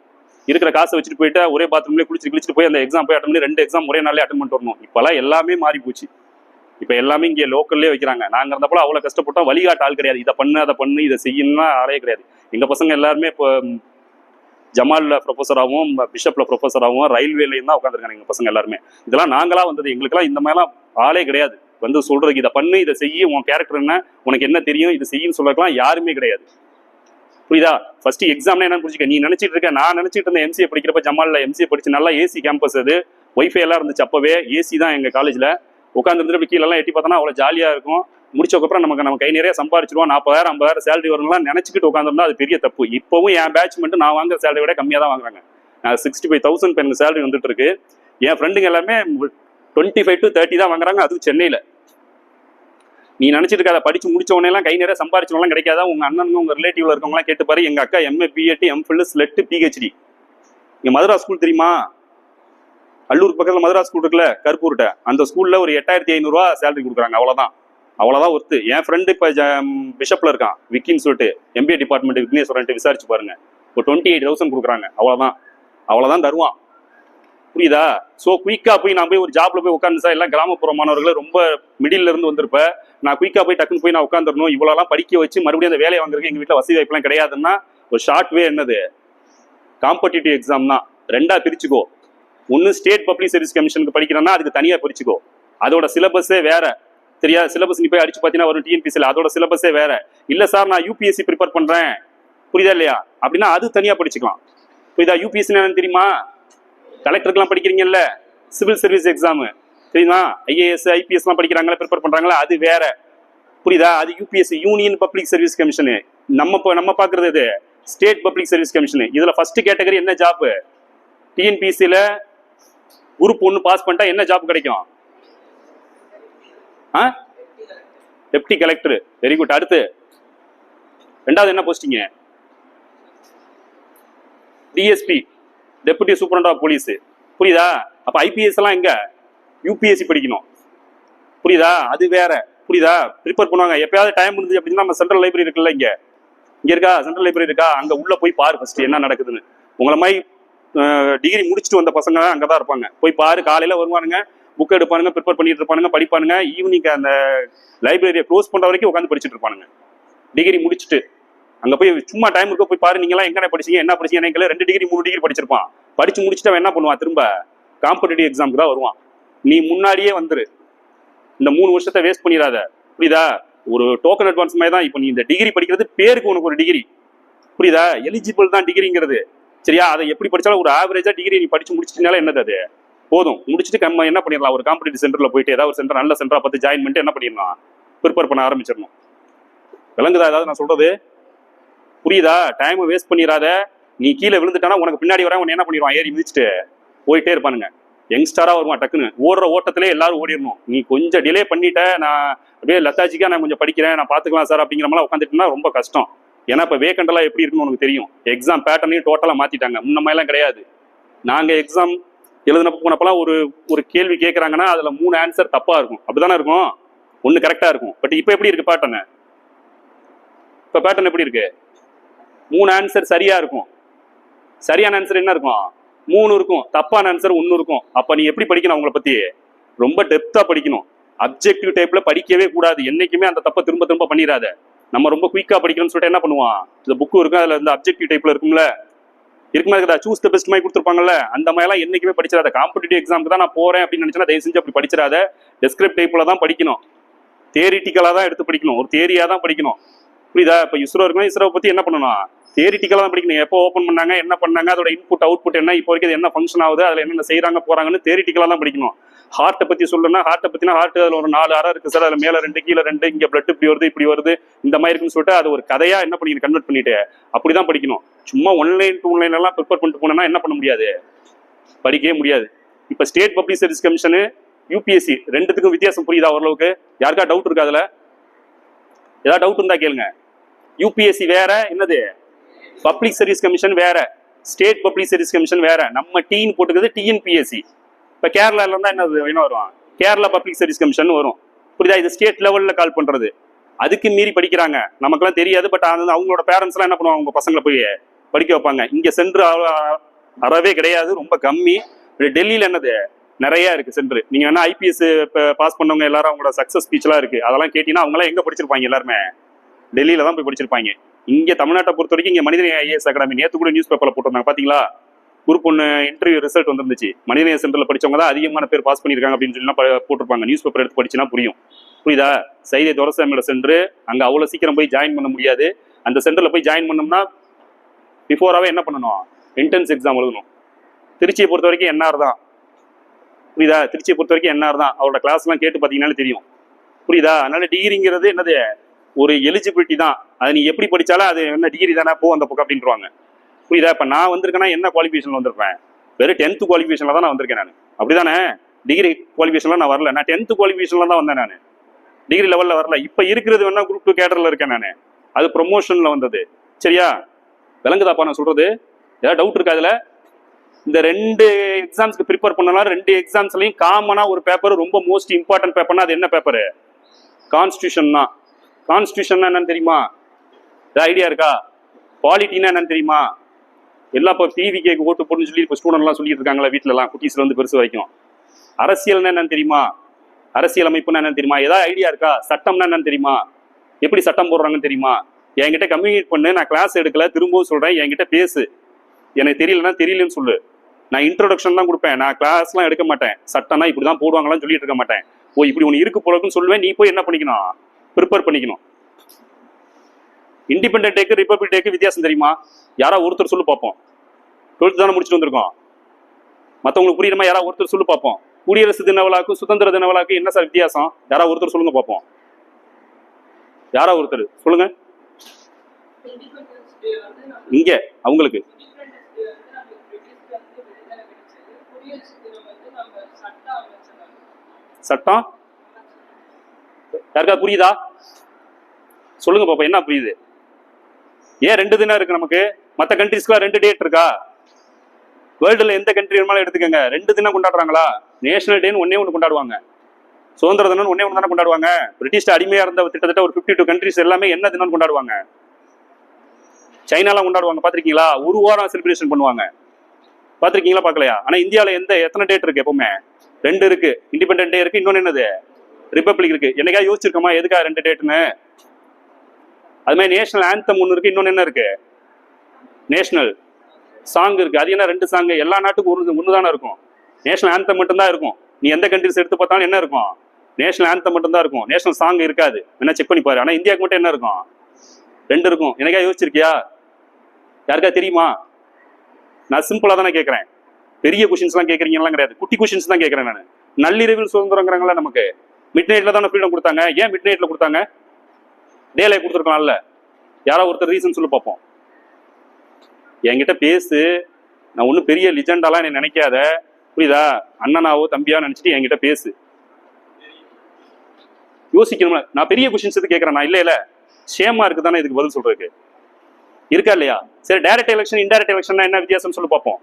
இருக்கிற காசை வச்சுட்டு போயிட்டு ஒரே பாத்ரூம்லேயே குளிச்சுட்டு போய் அந்த எக்ஸாம் போய் அட்டன் பண்ணி 2 எக்ஸாம் ஒரே நாளே அட்டன் பண்ணிட்டு வரணும். இப்போலாம் எல்லாமே மாறி போச்சு. இப்போ எல்லாமே இங்கே லோக்கல்லே வைக்கிறாங்க. நாங்கள் இருந்தப்போ அவ்வளோ கஷ்டப்பட்டோம். வழிகாட்டு ஆள் கிடையாது. இதை பண்ணு அதை பண்ணு இதை செய்யணும்னா ஆளே கிடையாது. எங்கள் பசங்க எல்லாருமே இப்போ ஜமாலில் ப்ரொஃபஸராகவும் பிஷப்பில் ப்ரொஃபஸராகவும் ரயில்வேலையும் தான் உட்காந்துருக்காங்க எங்கள் பசங்க எல்லாருமே. இதெல்லாம் நாங்களாக வந்தது. எங்களுக்கெல்லாம் இந்த மாதிரிலாம் ஆளே கிடையாது. வந்து சொல்றதுக்கு இதை பண்ணு இதை செய்ய, உன் கேரக்டர் என்ன, உனக்கு என்ன தெரியும், இது செய்யுன்னு சொல்றதுக்கெல்லாம் யாருமே கிடையாது. புரியுதா? ஃபர்ஸ்ட் எக்ஸாம்னா என்னன்னு புரிஞ்சுக்க. நீ நினைச்சிட்டு இருக்க, நான் நினைச்சிட்டு இருந்தேன் எம்சிஏ படிக்கிறப்ப ஜமாலில் எம்சிஏ படிச்சு நல்லா ஏசி கேம்பஸ், அது ஒய்ஃபை எல்லாம் இருந்துச்சு. அப்பவே ஏசி தான் எங்கள் காலேஜில். உட்காந்துருந்துட்டு கீழெல்லாம் எட்டி பார்த்தோன்னா அவ்வளோ ஜாலியாக இருக்கும். முடிச்சதுக்கப்புறம் நம்ம கை நிறைய சம்பாரிச்சிருவோம், 40,000 50,000 சேலரி வரும்லாம் நினச்சிக்கிட்டு உட்காந்துருந்தா அது பெரிய தப்பு. இப்போவும் என் பேட்ச் மட்டும் நான் வாங்குற சேலரி விட கம்மியாக தான் வாங்குறாங்க. 65,000 இப்போ எனக்கு சேலரி வந்துட்டு இருக்கு. என் ஃப்ரெண்டுங்க எல்லாமே 25 to 30 தான் வாங்குறாங்க, அதுவும் சென்னையில். நீ நினைச்சிட்டு இருக்க அதை படிச்சு முடிச்ச உடனே எல்லாம் கை நிறைய சம்பாரிச்சவங்களாம் கிடைக்காதா? உங்க அண்ணனுங்க உங்க ரிலேட்டிவ்ல இருக்கவங்களாம் கேட்டு பாரு. எங்க அக்கா MA BEd MPhil SLET PhD. இங்க மதுரா ஸ்கூல் தெரியுமா? அல்லூர் பக்கத்துல மதுரா ஸ்கூல் இருக்குல்ல, கருப்பூர்கிட்ட, அந்த ஸ்கூல்ல ஒரு 8,500 ரூபா சேலரி கொடுக்குறாங்க. அவ்வளவுதான் ஒர்த்து. என் ஃப்ரெண்டு இப்ப பிஷப்ல இருக்கான், விக்கின்னு சொல்லிட்டு, எம்பிஏ டிபார்ட்மெண்ட் விக்னேஸ்வரன், விசாரிச்சு பாருங்க. ஒரு 28,000 கொடுக்குறாங்க. அவ்வளவுதான் தருவான். புரியுதா? ஸோ குயிக்கா போய் நான் போய் ஒரு ஜாப்ல போய் உட்காந்து சார், எல்லாம் கிராமப்புற மாணவர்கள் ரொம்ப மிடில் இருந்து வந்திருப்ப, நான் குயிக்கா போய் டக்குன்னு போய் நான் உட்காந்துடணும், இவ்வளோலாம் படிக்க வச்சு மறுபடியும் அந்த வேலையை வாங்குறதுக்கு எங்க வீட்டில் வசதி வாய்ப்புலாம் கிடையாதுன்னா ஒரு ஷார்ட் வே என்னது, காம்படிட்டிவ் எக்ஸாம் தான். 2ஆ பிரிச்சுக்கோ. ஒன்று ஸ்டேட் பப்ளிக் சர்வீஸ் கமிஷனுக்கு படிக்கிறேன்னா அதுக்கு தனியாக பிரிச்சுக்கோ. அதோட சிலபஸே வேற. தெரியாது சிலபஸ் நீ போய் அடிச்சு பார்த்தீங்கன்னா ஒரு டிஎன்பிசியில் அதோட சிலபஸே வேற. இல்லை சார் நான் யூபிஎஸ்சி ப்ரிப்பேர் பண்றேன், புரியுதா இல்லையா, அப்படின்னா அது தனியாக படிச்சுக்கலாம். புரியுதா? யூபிஎஸ்சி என்னன்னு தெரியுமா? கலெக்டருக்குலாம் படிக்கிறீங்கல்ல, சிவில் சர்வீஸ் எக்ஸாமு தெரியுமா? ஐஏஎஸ் ஐபிஎஸ்லாம் படிக்கிறாங்களா, ப்ரிப்பேர் பண்றாங்களா, அது வேற. புரியுதா? அது UPSC, union public service commission. நம்ம பாக்குறது இது ஸ்டேட் பப்ளிக் சர்வீஸ் கமிஷனு. இதுல ஃபர்ஸ்ட் கேட்டகரி என்ன ஜாப்? டிஎன்பிசியில குரூப் 1 பாஸ் பண்ணிட்டா என்ன ஜாப் கிடைக்கும்? Deputy collector. Very good. அடுத்து ரெண்டாவது என்ன posting? DSP, deputy superintendent of police. புரியுதா? அப்ப ஐபிஎஸ் எல்லாம் எங்க? யூபிஎஸ்சி படிக்கணும். புரியுதா? அது வேற. புரியுதா? ப்ரிப்பேர் பண்ணுவாங்க. எப்பயாவது டைம் இருந்துச்சு அப்படின்னா நம்ம சென்ட்ரல் லைப்ரரி இருக்குல்ல, இங்க இருக்கா சென்ட்ரல் லைப்ரரி இருக்கா, அங்க உள்ள போய் பாரு ஃபர்ஸ்ட் என்ன நடக்குதுன்னு. உங்களை மாதிரி டிகிரி முடிச்சுட்டு வந்த பசங்க அங்கதான் இருப்பாங்க. போய் பாரு. காலையில வருவானுங்க, புக் எடுப்பானுங்க, ப்ரிப்பேர் பண்ணிட்டு இருப்பானுங்க, படிப்பானுங்க. ஈவினிங் அந்த லைப்ரரியை க்ளோஸ் பண்ற வரைக்கும் உட்காந்து படிச்சுட்டு இருப்பானுங்க டிகிரி முடிச்சுட்டு. அங்க போய் சும்மா டைம் இருக்க போய் பாரு. நீங்க எல்லாம் எங்க படிச்சீங்க, என்ன படிச்சீங்க? எனக்கு 2 டிகிரி 3 டிகிரி படிச்சிருப்பான். படிச்சு முடிச்சுட்டு அவன் என்ன பண்ணுவான்? திரும்ப காம்படிட்டிவ் எக்ஸாமுக்கு தான் வருவான். நீ முன்னாடியே வந்துரு, இந்த 3 வருஷத்தை வேஸ்ட் பண்ணிடாத. புரியுதா? ஒரு டோக்கன் அட்வான்ஸ் மாதிரி தான். இப்போ நீ இந்த டிகிரி படிக்கிறது பேருக்கு உனக்கு ஒரு டிகிரி. புரியுதா? எலிஜிபிள் தான் டிகிரிங்கிறது. சரியா? அதை எப்படி படிச்சாலும் ஒரு ஆவரேஜா டிகிரி நீ படிச்சு முடிச்சிட்டனால என்னது அது போதும். முடிச்சுட்டு என்ன பண்ணிடலாம், ஒரு காம்படிட்டிவ் சென்டர்ல போயிட்டு ஏதாவது ஒரு சென்டர் நல்ல சென்டரா பார்த்து ஜாயின் பண்ணிட்டு என்ன பண்ணிடலாம், ப்ரிப்பேர் பண்ண ஆரம்பிச்சிடணும். விளங்குதா ஏதாவது நான் சொல்றது? புரியுதா? டைம் வேஸ்ட் பண்ணிடாத. நீ கீழே விழுந்துட்டானா உனக்கு பின்னாடி வர உன்னை என்ன பண்ணிடுவான், ஏறி மிதிச்சுட்டு போயிட்டே இருப்பானுங்க. யங்ஸ்டரா வருவான். டக்குன்னு ஓடுற ஓட்டத்திலே எல்லாரும் ஓடிடணும். நீ கொஞ்சம் டிலே பண்ணிட்ட, நான் அப்படியே லத்தாச்சிக்கா நான் கொஞ்சம் படிக்கிறேன், நான் பாத்துக்கலாம் சார் அப்படிங்கிற மாதிரி உட்காந்துட்டுனா ரொம்ப கஷ்டம். ஏன்னா இப்ப வேக்கண்டெல்லாம் எப்படி இருக்குன்னு உனக்கு தெரியும். எக்ஸாம் பேட்டர்னையும் டோட்டலா மாத்திட்டாங்க. முன்னமையெல்லாம் கிடையாது. நாங்க எக்ஸாம் எழுதினப்ப போனப்பெல்லாம் ஒரு கேள்வி கேட்கறாங்கன்னா அதுல 3 ஆன்சர் தப்பா இருக்கும். அப்படிதானே இருக்கும், 1 கரெக்டா இருக்கும். பட் இப்ப எப்படி இருக்கு பேட்டர்ன்? இப்ப பேட்டர்ன் எப்படி இருக்கு? 3 ஆன்சர் சரியா இருக்கும். சரியான ஆன்சர் என்ன இருக்கும்? 3 இருக்கும். தப்பான ஆன்சர் 1 இருக்கும். அப்ப நீ எப்படி படிக்கணும்? அவங்களை பத்தி ரொம்ப டெப்தா படிக்கணும். அப்ஜெக்டிவ் டைப்ல படிக்கவே கூடாது. என்னைக்குமே அந்த தப்பை திரும்ப திரும்ப பண்ணிடாத. நம்ம ரொம்ப குயிக்கா படிக்கணும்னு சொல்லிட்டு என்ன பண்ணுவான், இந்த புக்கு இருக்கும், அதுல இந்த அப்ஜெக்டிவ் டைப்ல இருக்கும்ல, இருக்குமா சூஸ் த பெஸ்ட் மாதிரி கொடுத்துருப்பாங்கல்ல, அந்த மாதிரி எல்லாம் என்னைக்குமே படிச்சிடாத. காம்படிட்டிவ் எக்ஸாமுக்கு தான் நான் போறேன் அப்படின்னு நினைச்சா தயவு செஞ்சு அப்படி படிச்சிடாத. டெஸ்கிரிப்ட் டைப்ல தான் படிக்கணும். தியரிட்டிக்கலா தான் எடுத்து படிக்கணும், ஒரு தியரியா தான் படிக்கணும். புரியுதா? இப்ப இஸ்ரோ இருக்குன்னா இஸ்ரோவை பத்தி என்ன பண்ணணும், தியரிட்டிக்கலா தான் படிக்கணும். எப்போ ஓப்பன் பண்ணாங்க, என்ன பண்ணாங்க, அதோட இன்புட் அவுட்புட் என்ன, இப்போ வரைக்கும் என்ன ஃபங்க்ஷன் ஆகுது, அதுல என்னென்ன செய்யறாங்க போறாங்கன்னு தியரிட்டிக்கலா தான் படிக்கணும். ஹார்ட்டை பத்தி சொல்லணும்னா ஹார்ட்டை பத்தினா ஹார்ட் அதுல ஒரு 4 அறை இருக்கு சார், அதுல மேல 2 கீழே 2, இங்க பிளட் இப்படி வருது இந்த மாதிரி இருக்குன்னு சொல்லிட்டு அது ஒரு கதையா என்ன பண்ணி கன்வெர்ட் பண்ணிட்டு அப்படிதான் படிக்கணும். சும்மா 1 லைன் 2 லைன் எல்லாம் ப்ரிப்பேர் பண்ணிட்டு போனா என்ன பண்ண முடியாது, படிக்கவே முடியாது. இப்ப state public service commission UPSC ரெண்டுத்துக்கும் வித்தியாசம் புரியுதா ஓரளவுக்கு? யாருக்கா டவுட் இருக்கா அதுல? ஏதாவது டவுட் இருந்தா கேளுங்க. யூபிஎஸ்சி வேற, என்னது பப்ளிக் சர்வீஸ் கமிஷன் வேற, ஸ்டேட் பப்ளிக் சர்வீஸ் கமிஷன் வேற. நம்ம டீன் போட்டுக்கிறது டிஎன்பிஎஸ்சி. இப்ப கேரளால இருந்தா என்ன வரும், கேரளா பப்ளிக் சர்வீஸ் கமிஷன் வரும். புரியுதா? இது ஸ்டேட் லெவல்ல கால் பண்றது. அதுக்கு மீறி படிக்கிறாங்க, நமக்கெல்லாம் தெரியாது. பட் அவங்களோட பேரண்ட்ஸ் எல்லாம் என்ன பண்ணுவாங்க, அவங்க பசங்களை போய் படிக்க வைப்பாங்க. இங்க சென்று அறவே கிடையாது, ரொம்ப கம்மி. டெல்லியில என்னது நிறைய இருக்கு சென்டர். நீங்க வேணா ஐபிஎஸ் பாஸ் பண்ணவங்க எல்லாரும் அவங்களோட சக்சஸ் ஸ்பீச் எல்லாம் இருக்கு, அதெல்லாம் கேட்டீங்கன்னா அவங்க எல்லாம் எங்க படிச்சிருப்பாங்க, எல்லாருமே டெல்லியில தான் போய் படிச்சிருப்பாங்க. இங்க தமிழ்நாட்டை பொறுத்த வரைக்கும் இங்க மனிதநேய ஐஏஎஸ் அகாடமி நேற்று கூட நியூஸ் பேப்பர்ல போட்டிருந்தாங்க பாத்தீங்களா? குரூப் 1 இன்டர்வியூ ரிசல்ட் வந்துருந்துச்சு. மனிதநேய சென்டர்ல படிச்சவங்க தான் அதிகமான பேர் பாஸ் பண்ணிருக்காங்க அப்படின்னு சொல்லி போட்டிருப்பாங்க. நியூஸ் பேப்பர் எடுத்து படிச்சுன்னா புரியும். புரியுதா? சைதை துரசாமியோட சென்டர் அங்க அவ்வளவு சீக்கிரம் போய் ஜாயின் பண்ண முடியாது. அந்த சென்டர்ல போய் ஜாயின் பண்ணோம்னா பிஃபோராவே என்ன பண்ணணும், என்ட்ரன்ஸ் எக்ஸாம் எழுதணும். திருச்சியை பொறுத்த வரைக்கும் என்ஆர் தான். புரியுதா? திருச்சியை பொறுத்த வரைக்கும் என்ஆர் தான். அவரோட கிளாஸ் எல்லாம் கேட்டு பாத்தீங்கன்னாலே தெரியும். புரியுதா? அதனால டிகிரிங்கிறது என்னது, ஒரு எலிஜிபிலிட்டி தான். அது நீ எப்படி படிச்சாலும் அது என்ன டிகிரி தானே, போ அந்த பக்கம் அப்படின்றாங்க. புரியுதா? இப்ப நான் வந்திருக்கேன்னா என்ன குவாலிஃபிகேஷன் வந்திருப்பேன், வெறும் 10th குவாலிஃபிகேஷன்ல தான் நான் வந்திருக்கேன். நான் அப்படிதானே, டிகிரி குவாலிஃபிகேஷன்ல நான் வரல. நான் 10th குவாலிஃபிகேஷன்ல தான் வந்தேன், நான் டிகிரி லெவல்ல வரல. இப்ப இருக்கிறது வேணா குரூப் 2 கேடர்ல இருக்கேன் நான், அது ப்ரொமோஷன்ல வந்தது. சரியா? விளங்குதாப்பா நான் சொல்றது? ஏதாவது டவுட் இருக்கா அதுல? இந்த 2 எக்ஸாம்ஸ்க்கு ப்ரிப்பேர் பண்ணலாம். 2 எக்ஸாம்ஸ்லயும் காமனா ஒரு பேப்பர், ரொம்ப மோஸ்ட் இம்பார்ட்டன்ட் பேப்பர்னா அது என்ன பேப்பர், கான்ஸ்டியூஷன் தான். கான்ஸ்டியூஷன் என்னன்னு தெரியுமா? ஐடியா இருக்கா? பாலிட்டினா என்னன்னு தெரியுமா? எல்லாம் இப்போ டிவிக்கு ஓட்டு போட்டுன்னு சொல்லி இப்போ ஸ்டூடெண்ட்லாம் சொல்லிட்டு இருக்காங்களா வீட்டிலலாம், குட்டீஸ்ல இருந்து பெருசு வரைக்கும். அரசியல்னா என்னன்னு தெரியுமா? அரசியல் அமைப்புன்னா என்னன்னு தெரியுமா? ஏதாவது ஐடியா இருக்கா? சட்டம்னா என்னன்னு தெரியுமா? எப்படி சட்டம் போடுறாங்கன்னு தெரியுமா? என்கிட்ட கம்யூனிகேட் பண்ணு, நான் கிளாஸ் எடுக்கல, திரும்பவும் சொல்றேன், என்கிட்ட பேசு. எனக்கு தெரியலன்னா தெரியலன்னு சொல்லு. நான் இன்ட்ரோடக்ஷன் தான் கொடுப்பேன், நான் கிளாஸ்லாம் எடுக்க மாட்டேன். சட்டம்னா இப்படிதான் போடுவாங்களான்னு சொல்லிட்டு இருக்க மாட்டேன். ஓ இப்படி ஒன்று இருக்கு போலன்னு சொல்லுவேன், நீ போய் என்ன பண்ணிக்கணும், ப்ரிப்பேர் பண்ணிக்கணும். இண்டிபெண்டன்ட் டேக்கு ரிபப்ளிக் டேக்கு வித்தியாசம் தெரியுமா? யாரா ஒருத்தர் சொல்லு பார்ப்போம். 12th தானே முடிச்சுட்டு வந்திருக்கோம், மற்றவங்களுக்கு புரியுறமா? யாரா ஒருத்தர் சொல்லு பார்ப்போம். குடியரசு தின விழாக்கும் சுதந்திர தின விழாக்கும் என்ன சார் வித்தியாசம்? யாரா ஒருத்தர் சொல்லுங்க பார்ப்போம். யாரா ஒருத்தர் சொல்லுங்க. இங்க அவங்களுக்கு சட்டம் யாருக்கா புரியுதா? சொல்லுங்க பாப்பா, என்ன புரியுது? ஏன் 2 தினம் இருக்கு நமக்கு? மற்ற கண்ட்ரிஸ்க்குலாம் 2 டேட் இருக்கா? வேர்ல்டுல எந்த கண்ட்ரி வேணாலும் எடுத்துக்கங்க, 2 தினம் கொண்டாடுறாங்களா? நேஷனல் டேன்னு ஒன்னே ஒன்று கொண்டாடுவாங்க, சுதந்திர தினம் ஒன்னே ஒன்று தானே கொண்டாடுவாங்க. பிரிட்டிஷ் அடிமையா இருந்த கிட்டத்தட்ட ஒரு 52 கண்ட்ரிஸ் எல்லாமே என்ன தினம் கொண்டாடுவாங்க? சைனாலாம் கொண்டாடுவாங்க, பாத்திருக்கீங்களா? ஒரு வாரம் செலிப்ரேஷன் பண்ணுவாங்க, பாத்திருக்கீங்களா? பார்க்கலையா? ஆனா இந்தியாவில எத்தனை டேட் இருக்கு? எப்பவுமே 2 இருக்கு. இண்டிபெண்டன்ட் டே இருக்கு, இன்னொன்னு என்னது, ரிபப்ளிக் இருக்கு. என்னைக்கா யோசிச்சிருக்கோமா எதுக்கா 2 டேட்னு? அது மாதிரி நேஷனல் ஆந்தம் ஒன்று இருக்கு, இன்னொன்னு என்ன இருக்கு, நேஷனல் சாங் இருக்கு. அது என்ன 2 சாங்? எல்லா நாட்டுக்கும் ஒன்று தானே இருக்கும். நேஷனல் ஆந்தம் மட்டும்தான் இருக்கும். நீ எந்த கண்ட்ரிஸ் எடுத்து பார்த்தாலும் என்ன இருக்கும், நேஷனல் ஆந்தம் மட்டும்தான் இருக்கும், நேஷனல் சாங் இருக்காது. என்ன செக் பண்ணி பாரு. ஆனா இந்தியாவுக்கு மட்டும் என்ன இருக்கும், 2 இருக்கும். எனக்கா யோசிச்சிருக்கியா? யாருக்கா தெரியுமா? நான் சிம்பிளா தானே கேட்கறேன், பெரிய கொஸ்டின்ஸ் எல்லாம் கேட்கறீங்கலாம் கிடையாது, குட்டி கொஸ்டின்ஸ் தான் கேட்கறேன் நான். நள்ளிரவில் சுதந்திரங்கிறாங்களா நமக்கு? மிட் நைட்ல தானே ஃப்ரீடம் கொடுத்தாங்க. ஏன் மிட் நைட்ல கொடுத்தாங்க? டேல கொடுத்துருக்கலாம்ல. யாரோ ஒருத்தர் ரீசன் சொல்லி பார்ப்போம். என்கிட்ட பேசு, நான் ஒன்றும் பெரிய லிஜெண்டாலாம் நீ நினைக்காத, புரியுதா? அண்ணனாவோ தம்பியா நினைச்சிட்டு என்கிட்ட பேசு. யோசிக்கணும்ல. நான் பெரிய கொஸ்டின்ஸ் எது கேட்கறேன் நான்? இல்ல சேமா இருக்கு தானே இதுக்கு பதில் சொல்றதுக்கு, இருக்கா இல்லையா? சரி, டைரக்ட் எலெக்ஷன் இன்டைரக்ட் எலெக்ஷன் என்ன வித்தியாசம் சொல்லி பார்ப்போம்.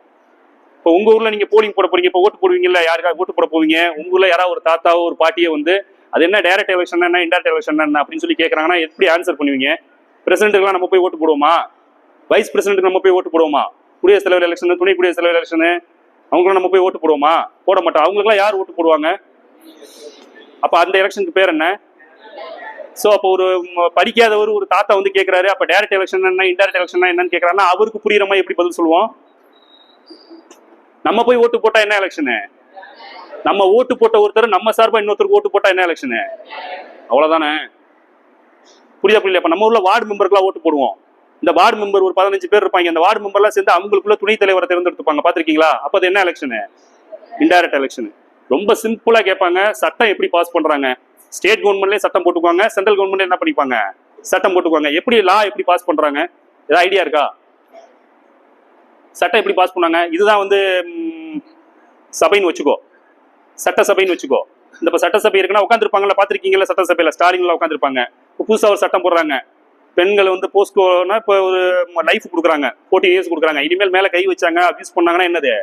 இப்போ உங்க ஊர்ல நீங்க போலிங் போட போறீங்க, இப்போ ஓட்டு போடுவீங்கல்ல, யாருக்காக ஓட்டு போட போவீங்க? உங்க ஊர்ல யாராவது ஒரு தாத்தாவோ ஒரு பாட்டியோ வந்து அது என்ன டைரக்ட் எலெக்ஷன் என்ன இன்டைரக்ட் எலெக்ஷன் என்ன அப்படின்னு சொல்லி கேட்கறாங்கன்னா எப்படி ஆன்சர் பண்ணுவீங்க? பிரசிடென்ட்டுக்குலாம் நம்ம போய் ஓட்டு போடுவோமா? வைஸ் பிரசிடென்ட்டுக்கு நம்ம போய் ஓட்டு போடுவோமா? குடியரசுத் தலைவர் எலெக்ஷன், துணை குடியரசுத் தலைவர் எலெக்ஷன், அவங்களும் நம்ம போய் ஓட்டு போடுவோமா? போட மாட்டோம். அவங்களுக்குலாம் யார் ஓட்டு போடுவாங்க? அப்ப அந்த எலெக்ஷனுக்கு பேர் என்ன? சோ அப்போ ஒரு படிக்காதவர் ஒரு தாத்தா வந்து கேட்கிறாரு, அப்ப டைரக்ட் எலெக்ஷன் என்ன இன்டைரக்ட் எலெக்ஷன் என்னன்னு கேட்கறாருன்னா அவருக்கு புரியுற மாதிரி எப்படி பதில் சொல்லுவோம்? நம்ம போய் ஓட்டு போட்டா என்ன எலெக்ஷனு? நம்ம ஓட்டு போட்ட ஒருத்தர் நம்ம சார்பா இன்னொருத்தருக்கு ஓட்டு போட்டா என்ன எலெக்ஷனு? அவ்வளவுதானே. புரியுதா புரியல? இப்ப நம்ம ஊர்ல வார்டு மெம்பருக்குலாம் ஓட்டு போடுவோம். இந்த வார்டு மெம்பர் ஒரு 15 பேர் இருப்பாங்க. அந்த வார்டு மெம்பர்லாம் சேர்ந்து அவங்களுக்குள்ள துணைத் தலைவரை தேர்ந்தெடுத்துப்பாங்க. பாத்திருக்கீங்களா? அப்ப அது என்ன எலெக்ஷனு? Indirect election. ரொம்ப சிம்பிளா கேட்பாங்க, சட்டம் எப்படி பாஸ் பண்றாங்க? ஸ்டேட் கவர்மெண்ட்லயே சட்டம் போட்டுக்குவாங்க, சென்ட்ரல் கவர்மெண்ட் என்ன பண்ணிப்பாங்க, சட்டம் போட்டுக்குவாங்க. எப்படி லா எப்படி பாஸ் பண்றாங்க? ஏதாவது ஐடியா இருக்கா? சட்டம் எப்படி பாஸ் பண்ணாங்க? இதுதான் வந்து சபைன்னு வச்சுக்கோ, சட்டசபைன்னு வச்சுக்கோ. இந்த இப்ப சட்டசபை இருக்குன்னா உட்காந்துருப்பாங்கல்ல, பாத்திருக்கீங்களா? சட்டசபையில ஸ்டாலின்ல உட்காந்துருப்பாங்க. புதுசா ஒரு சட்டம் போடுறாங்க, பெண்கள் வந்து போஸ்கோனா இப்போ ஒரு லைஃப் கொடுக்குறாங்க, 14 இயர்ஸ் கொடுக்குறாங்க. இனிமேல் மேல கை வச்சாங்க, அபியூஸ் பண்ணாங்கன்னா என்னது,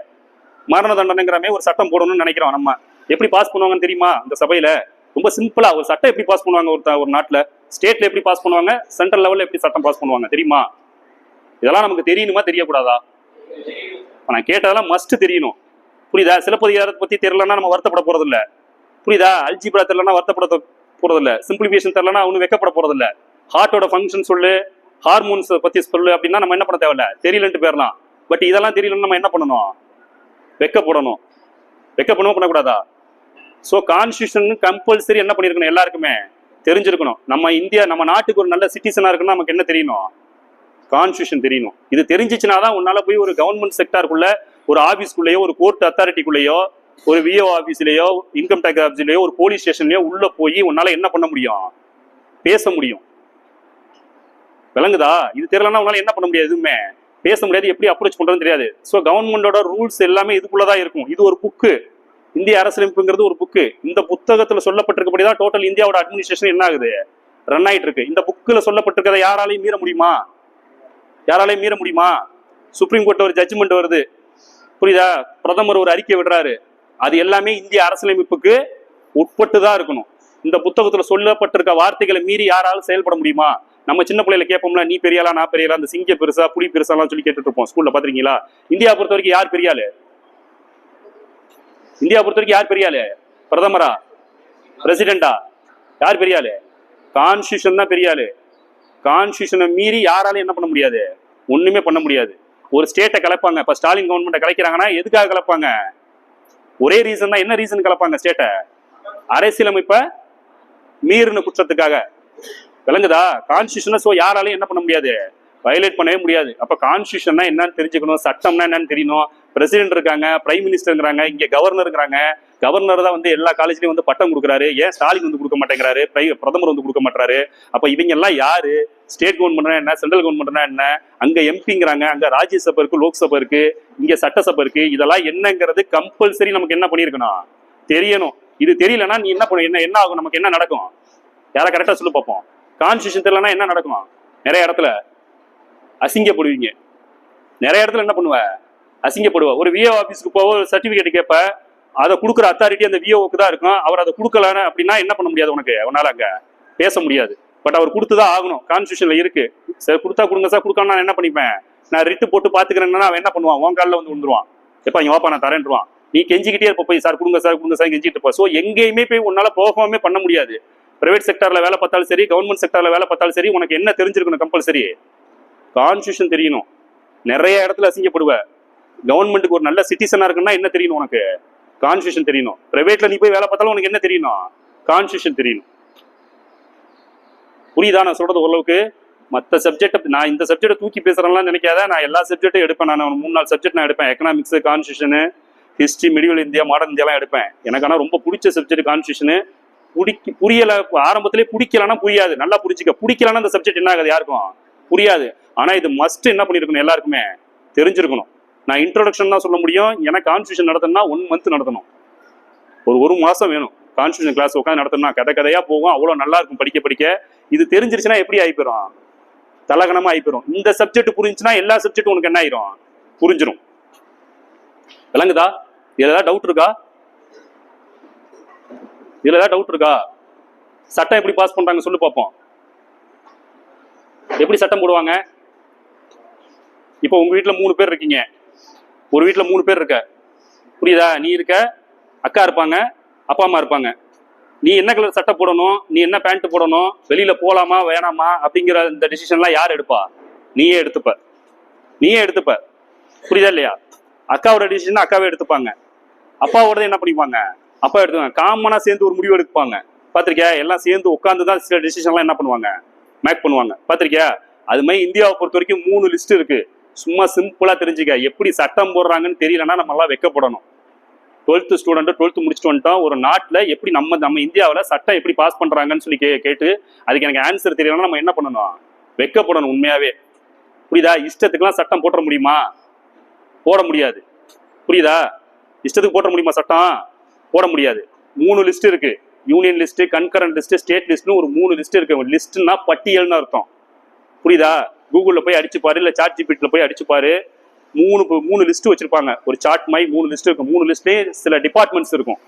மரண தண்டனைங்கிறமே ஒரு சட்டம் போடணும்னு நினைக்கிறோம். நம்ம எப்படி பாஸ் பண்ணுவாங்கன்னு தெரியுமா? இந்த சபையில ரொம்ப சிம்பிளா ஒரு சட்டம் எப்படி பாஸ் பண்ணுவாங்க ஒரு நாட்டுல, ஸ்டேட்ல எப்படி பாஸ் பண்ணுவாங்க, சென்ட்ரல் லெவல்ல எப்படி சட்டம் பாஸ் பண்ணுவாங்க தெரியுமா? இதெல்லாம் நமக்கு தெரியணுமா தெரியக்கூடாதா? நான் கேட்டதெல்லாம் மஸ்ட் தெரியணும். புரியுதா? சிலப்பதிகாரத்தை பத்தி தெரியலன்னா நம்ம வருத்தப்பட போறது இல்ல. புரியுதா? அல்ஜிப்ரா தெரியலன்னா வருத்தப்பட போறது இல்ல. சிம்பிளிஃபிகேஷன் தெரியலன்னா அவனு வெக்கப்பட போறது இல்ல. ஹார்ட்டோட ஃபங்க்ஷன் சொல்லு, ஹார்மோன்ஸ் பத்தி சொல்லு அப்படின்னா நம்ம என்ன பண்ண தேவையில்ல, தெரியலன்ட்டு பேரலாம். பட் இதெல்லாம் தெரியலன்னு நம்ம என்ன பண்ணணும்? வெக்கப்படணும். வெக்கப்படணும் பண்ணக்கூடாதா? ஸோ கான்ஸ்டியூஷன் கம்பல்சரி என்ன பண்ணிருக்கணும், எல்லாருக்குமே தெரிஞ்சிருக்கணும். நம்ம இந்தியா, நம்ம நாட்டுக்கு ஒரு நல்ல சிட்டிசனா இருக்குன்னா நமக்கு என்ன தெரியணும்? கான்ஸ்டியூஷன் தெரியணும். இது தெரிஞ்சிச்சுனாதான் உன்னால போய் ஒரு கவர்மெண்ட் செக்டாருக்குள்ள, ஒரு ஆபீஸ்க்குள்ளேயோ, ஒரு கோர்ட் அத்தாரிட்டிக்குள்ளேயோ, ஒரு விஓ ஆபீஸ்லயோ, இன்கம் டேக்ஸ் ஆபீஸ்லயோ, ஒரு போலீஸ் ஸ்டேஷன்லயோ உள்ள போய் உன்னால என்ன பண்ண முடியும்? பேச முடியும். விளங்குதா? இது தெரியலன்னா உன்னால என்ன பண்ண முடியாது? எதுவுமே பேச முடியாது, எப்படி அப்ரோச் பண்றதுன்னு தெரியாது. ஸோ கவர்மெண்டோட ரூல்ஸ் எல்லாமே இதுக்குள்ளதான் இருக்கும். இது ஒரு புக்கு, இந்திய அரசியலமைப்புங்கிறது ஒரு புக்கு. இந்த புத்தகத்துல சொல்லப்பட்டிருக்கபடிதான் டோட்டல் இந்தியாவோட அட்மினிஸ்ட்ரேஷன் என்ன ஆகுது, ரன் ஆயிட்டு இருக்கு. இந்த புக்குல சொல்லப்பட்டிருக்கிறத யாராலையும் மீற முடியுமா? யாராலையும் மீற முடியுமா? சுப்ரீம் கோர்ட்ல ஒரு ஜட்ஜ்மெண்ட் வருது, புரியுதா? பிரதமர் ஒரு அறிக்கை விடுறாரு, அது எல்லாமே இந்திய அரசியலமைப்புக்கு உட்பட்டு தான் இருக்கணும். இந்த புத்தகத்துல சொல்லப்பட்டிருக்க வார்த்தைகளை மீறி யாராலும் செயல்பட முடியுமா? நம்ம சின்ன பிள்ளைல கேட்போம்ல, நீ பெரியாளா நான் பெரியாளா, அந்த சிங்க பெருசா புலி பெருசாலாம் சொல்லி கேட்டுட்டு இருப்போம் ஸ்கூல்ல. பாத்திருக்கீங்களா? இந்தியா பொறுத்த வரைக்கும் யார் பெரியாளு? இந்தியா பொறுத்த வரைக்கும் யார் பெரியாளு? பிரதமரா, பிரசிடென்டா? யார் பெரியாளு? கான்ஸ்டியூஷன் தான் பெரியாளு. கான்ஸ்டியூஷனை மீறி யாராலும் என்ன பண்ண முடியாது, ஒண்ணுமே பண்ண முடியாது. ஒரு ஸ்டேட்டை கலப்பாங்க. இப்ப ஸ்டாலின் கவர்மெண்ட்டை கலைக்கிறாங்கன்னா எதுக்காக கலப்பாங்க? ஒரே ரீசன் தான். என்ன ரீசன் கலப்பாங்க ஸ்டேட்டை? அரசியலமைப்பை மீறின குற்றத்துக்காக. விளங்குதா? கான்ஸ்டியூஷன். சோ யாராலையும் என்ன பண்ண முடியாது, வயலேட் பண்ணவே முடியாது. அப்ப கான்ஸ்டியூஷன்னா என்னன்னு தெரிஞ்சுக்கணும், சட்டம்னா என்னன்னு தெரியணும். பிரசிடென்ட் இருக்காங்க, பிரைம் மினிஸ்டர்ங்கிறாங்க, இங்க கவர்னர் இருக்கிறாங்க. கவர்னர் தான் வந்து எல்லா காலேஜ்லயும் வந்து பட்டம் கொடுக்குறாரு. ஏன் ஸ்டாலின் வந்து கொடுக்க மாட்டேங்கிறாரு, பிரதமர் வந்து கொடுக்க மாட்டாரு? அப்ப இவங்க எல்லாம் யாரு? ஸ்டேட் கவர்மெண்ட்னா என்ன, சென்ட்ரல் கவர்மெண்ட்னா என்ன? அங்க எம்பிங்கிறாங்க, அங்க ராஜ்யசபா இருக்கு, லோக்சபா இருக்கு, இங்க சட்டசபை இருக்கு. இதெல்லாம் என்னங்கிறது கம்பல்சரி நமக்கு என்ன பண்ணிருக்கணும், தெரியணும். இது தெரியலன்னா நீ என்ன பண்ண, என்ன ஆகும், நமக்கு என்ன நடக்கும்? யாரை கரெக்டா சொல்லு பார்ப்போம். கான்ஸ்டியூஷன் தெரியலன்னா என்ன நடக்கும்? நிறைய இடத்துல அசிங்கப்படுவீங்க. நிறைய இடத்துல என்ன பண்ணுவ, அசிங்கப்படுவ. ஒரு விஓ ஆபீஸ்க்கு போக ஒரு சர்டிபிகேட் கேட்ப, அதை கொடுக்குற அத்தாரிட்டி அந்த விஓவுக்கு தான் இருக்கும். அவர் அதை கொடுக்கலன்னு அப்படின்னா என்ன பண்ண முடியாது, உனக்கு அவனால அங்க பேச முடியாது. பட் அவர் கொடுத்துதான் ஆகணும், கான்ஸ்டியூஷன்ல இருக்கு. சார் கொடுத்தா கொடுங்க சார், கொடுக்காம நான் என்ன பண்ணிப்பேன், நான் ரிட்டு போட்டு பாத்துக்கிறேன்னா அவன் என்ன பண்ணுவான், உன் காலில் வந்து விழுந்துருவான். எப்ப இங்க வாப்பா நான் தரேன்ருவான். நீ கெஞ்சிக்கிட்டே இருப்ப போய், சார் கொடுங்க சார் கொடுங்க சார் கெஞ்சிட்டு இருப்ப. ஸோ எங்கேயுமே போய் உன்னால பெர்ஃபார்மே பண்ண முடியாது. பிரைவேட் செக்டர்ல வேலை பார்த்தாலும் சரி, கவர்மெண்ட் செக்டர்ல வேலை பார்த்தாலும் சரி, உனக்கு என்ன தெரிஞ்சிருக்கணும், கம்பல்சரி கான்ஸ்டியூஷன் தெரியணும். நிறைய இடத்துல அசிங்கப்படுவ. கவர்மெண்ட்டுக்கு ஒரு நல்ல சிட்டிசனா இருக்குன்னா என்ன தெரியணும் உனக்கு, கான்ஸ்டியூஷன் தெரியணும். பிரைவேட்ல நீ போய் வேலை பார்த்தாலும் உனக்கு என்ன தெரியணும், கான்ஸ்டியூஷன் தெரியணும். புரியுதா நான் சொல்றது ஓரளவுக்கு? மற்ற சப்ஜெக்ட் நான் இந்த சப்ஜெக்டை தூக்கி பேசுறேன்லாம் நினைக்காத. நான் எல்லா சப்ஜெக்டும் எடுப்பேன். நான் 3-4 சப்ஜெக்ட் நான் எடுப்பேன். Economics, constitution, history, medieval India, modern இந்தியாலாம் எடுப்பேன். எனக்கு ஆனால் ரொம்ப பிடிச்ச சப்ஜெக்ட் கான்ஸ்டியூஷன். புரியல, ஆரம்பத்திலே பிடிக்கலன்னா புரியாது. நல்லா புரிஞ்சுக்க. பிடிக்கலன்னா அந்த சப்ஜெக்ட் என்ன ஆகுது, யாருக்கும் புரியாது. ஆனா இது மஸ்ட் என்ன பண்ணிருக்கணும், எல்லாருக்குமே தெரிஞ்சிருக்கணும். நான் இன்ட்ரோடக்ஷன் தான் சொல்ல முடியும். எனக்கு கான்ஸ்டியூஷன் நடத்தணும்னா 1 மந்த் நடத்தணும், ஒரு மாசம் வேணும். கான்ஸ்டியூஷன் கிளாஸ் உட்காந்து நடத்தணும்னா கதையா போகும். அவ்வளவு நல்லா இருக்கும் படிக்க படிக்க. இது தெரிஞ்சிருச்சுன்னா எப்படி ஆயிப்போம், தலகணமா ஆயிப்போம். இந்த சப்ஜெக்ட் புரிஞ்சுன்னா எல்லா சப்ஜெக்டும் உனக்கு என்ன ஆயிரும், புரிஞ்சிடும். விளங்குதா? இதுல ஏதாவது டவுட் இருக்கா? இதுல ஏதாவது டவுட் இருக்கா? சட்டம் எப்படி பாஸ் பண்றாங்க சொல்லு பார்ப்போம். எப்படி சட்டம் போடுவாங்க? இப்போ உங்க வீட்டுல 3 பேர் இருக்கீங்க, ஒரு வீட்டுல 3 பேர் இருக்க, புரியுதா? நீ இருக்க, அக்கா இருப்பாங்க, அப்பா அம்மா இருப்பாங்க. நீ என்ன கலர் சட்டை போடணும், நீ என்ன பேண்ட் போடணும், வெளியில போலாமா வேணாமா அப்படிங்கிற இந்த டிசிஷன்லாம் யார் எடுப்பா? நீயே எடுத்துப்ப. புரியுதா இல்லையா? அக்காவோட டிசிஷன் அக்காவே எடுத்துப்பாங்க. அப்பாவோட என்ன பண்ணிப்பாங்க, அப்ப எடுத்துவாங்க. காமனா சேர்ந்து ஒரு முடிவு எடுப்பாங்க. பாத்திருக்கியா? எல்லாம் சேர்ந்து உட்காந்து தான் சில டிசிஷன்லாம் என்ன பண்ணுவாங்க, மேக் பண்ணுவாங்க. பாத்திருக்கியா? அது மாதிரி இந்தியாவை பொறுத்த வரைக்கும் 3 லிஸ்ட் இருக்கு. சும்மா சிம்பிளா தெரிஞ்சுக்க. எப்படி சட்டம் போடுறாங்கன்னு தெரியலன்னா நம்ம எல்லாம் வெக்கப்படணும். 12th ஸ்டூடெண்ட் 12th முடிச்சுட்டு வந்துட்டோம். ஒரு நாட்டில் எப்படி நம்ம இந்தியாவில் சட்டம் எப்படி பாஸ் பண்றாங்கன்னு சொல்லி கேட்டு அதுக்கு எனக்கு ஆன்சர் தெரியலன்னா நம்ம என்ன பண்ணணும், வெக்கப்படணும் உண்மையாவே. புரியுதா? இஷ்டத்துக்குலாம் சட்டம் போட முடியுமா? போட முடியாது. புரியுதா? இஷ்டத்துக்கு போட முடியுமா சட்டம்? போட முடியாது. 3 லிஸ்ட் இருக்கு. Union list, concurrent list, state லிஸ்ட்னு ஒரு 3 லிஸ்ட் இருக்கு. லிஸ்ட்னா பட்டியல்னு அர்த்தம். புரியுதா? கூகுள்ல போய் அடிச்சு பாரு, இல்ல சாட் ஜிபிடில போய் அடிச்சு பாரு. 3 லிஸ்ட் வச்சிருப்பாங்க. ஒரு சார்ட் மாதிரி 3 லிஸ்ட் இருக்கும். 3 லிஸ்ட்லயே சில டிபார்ட்மெண்ட்ஸ் இருக்கும்.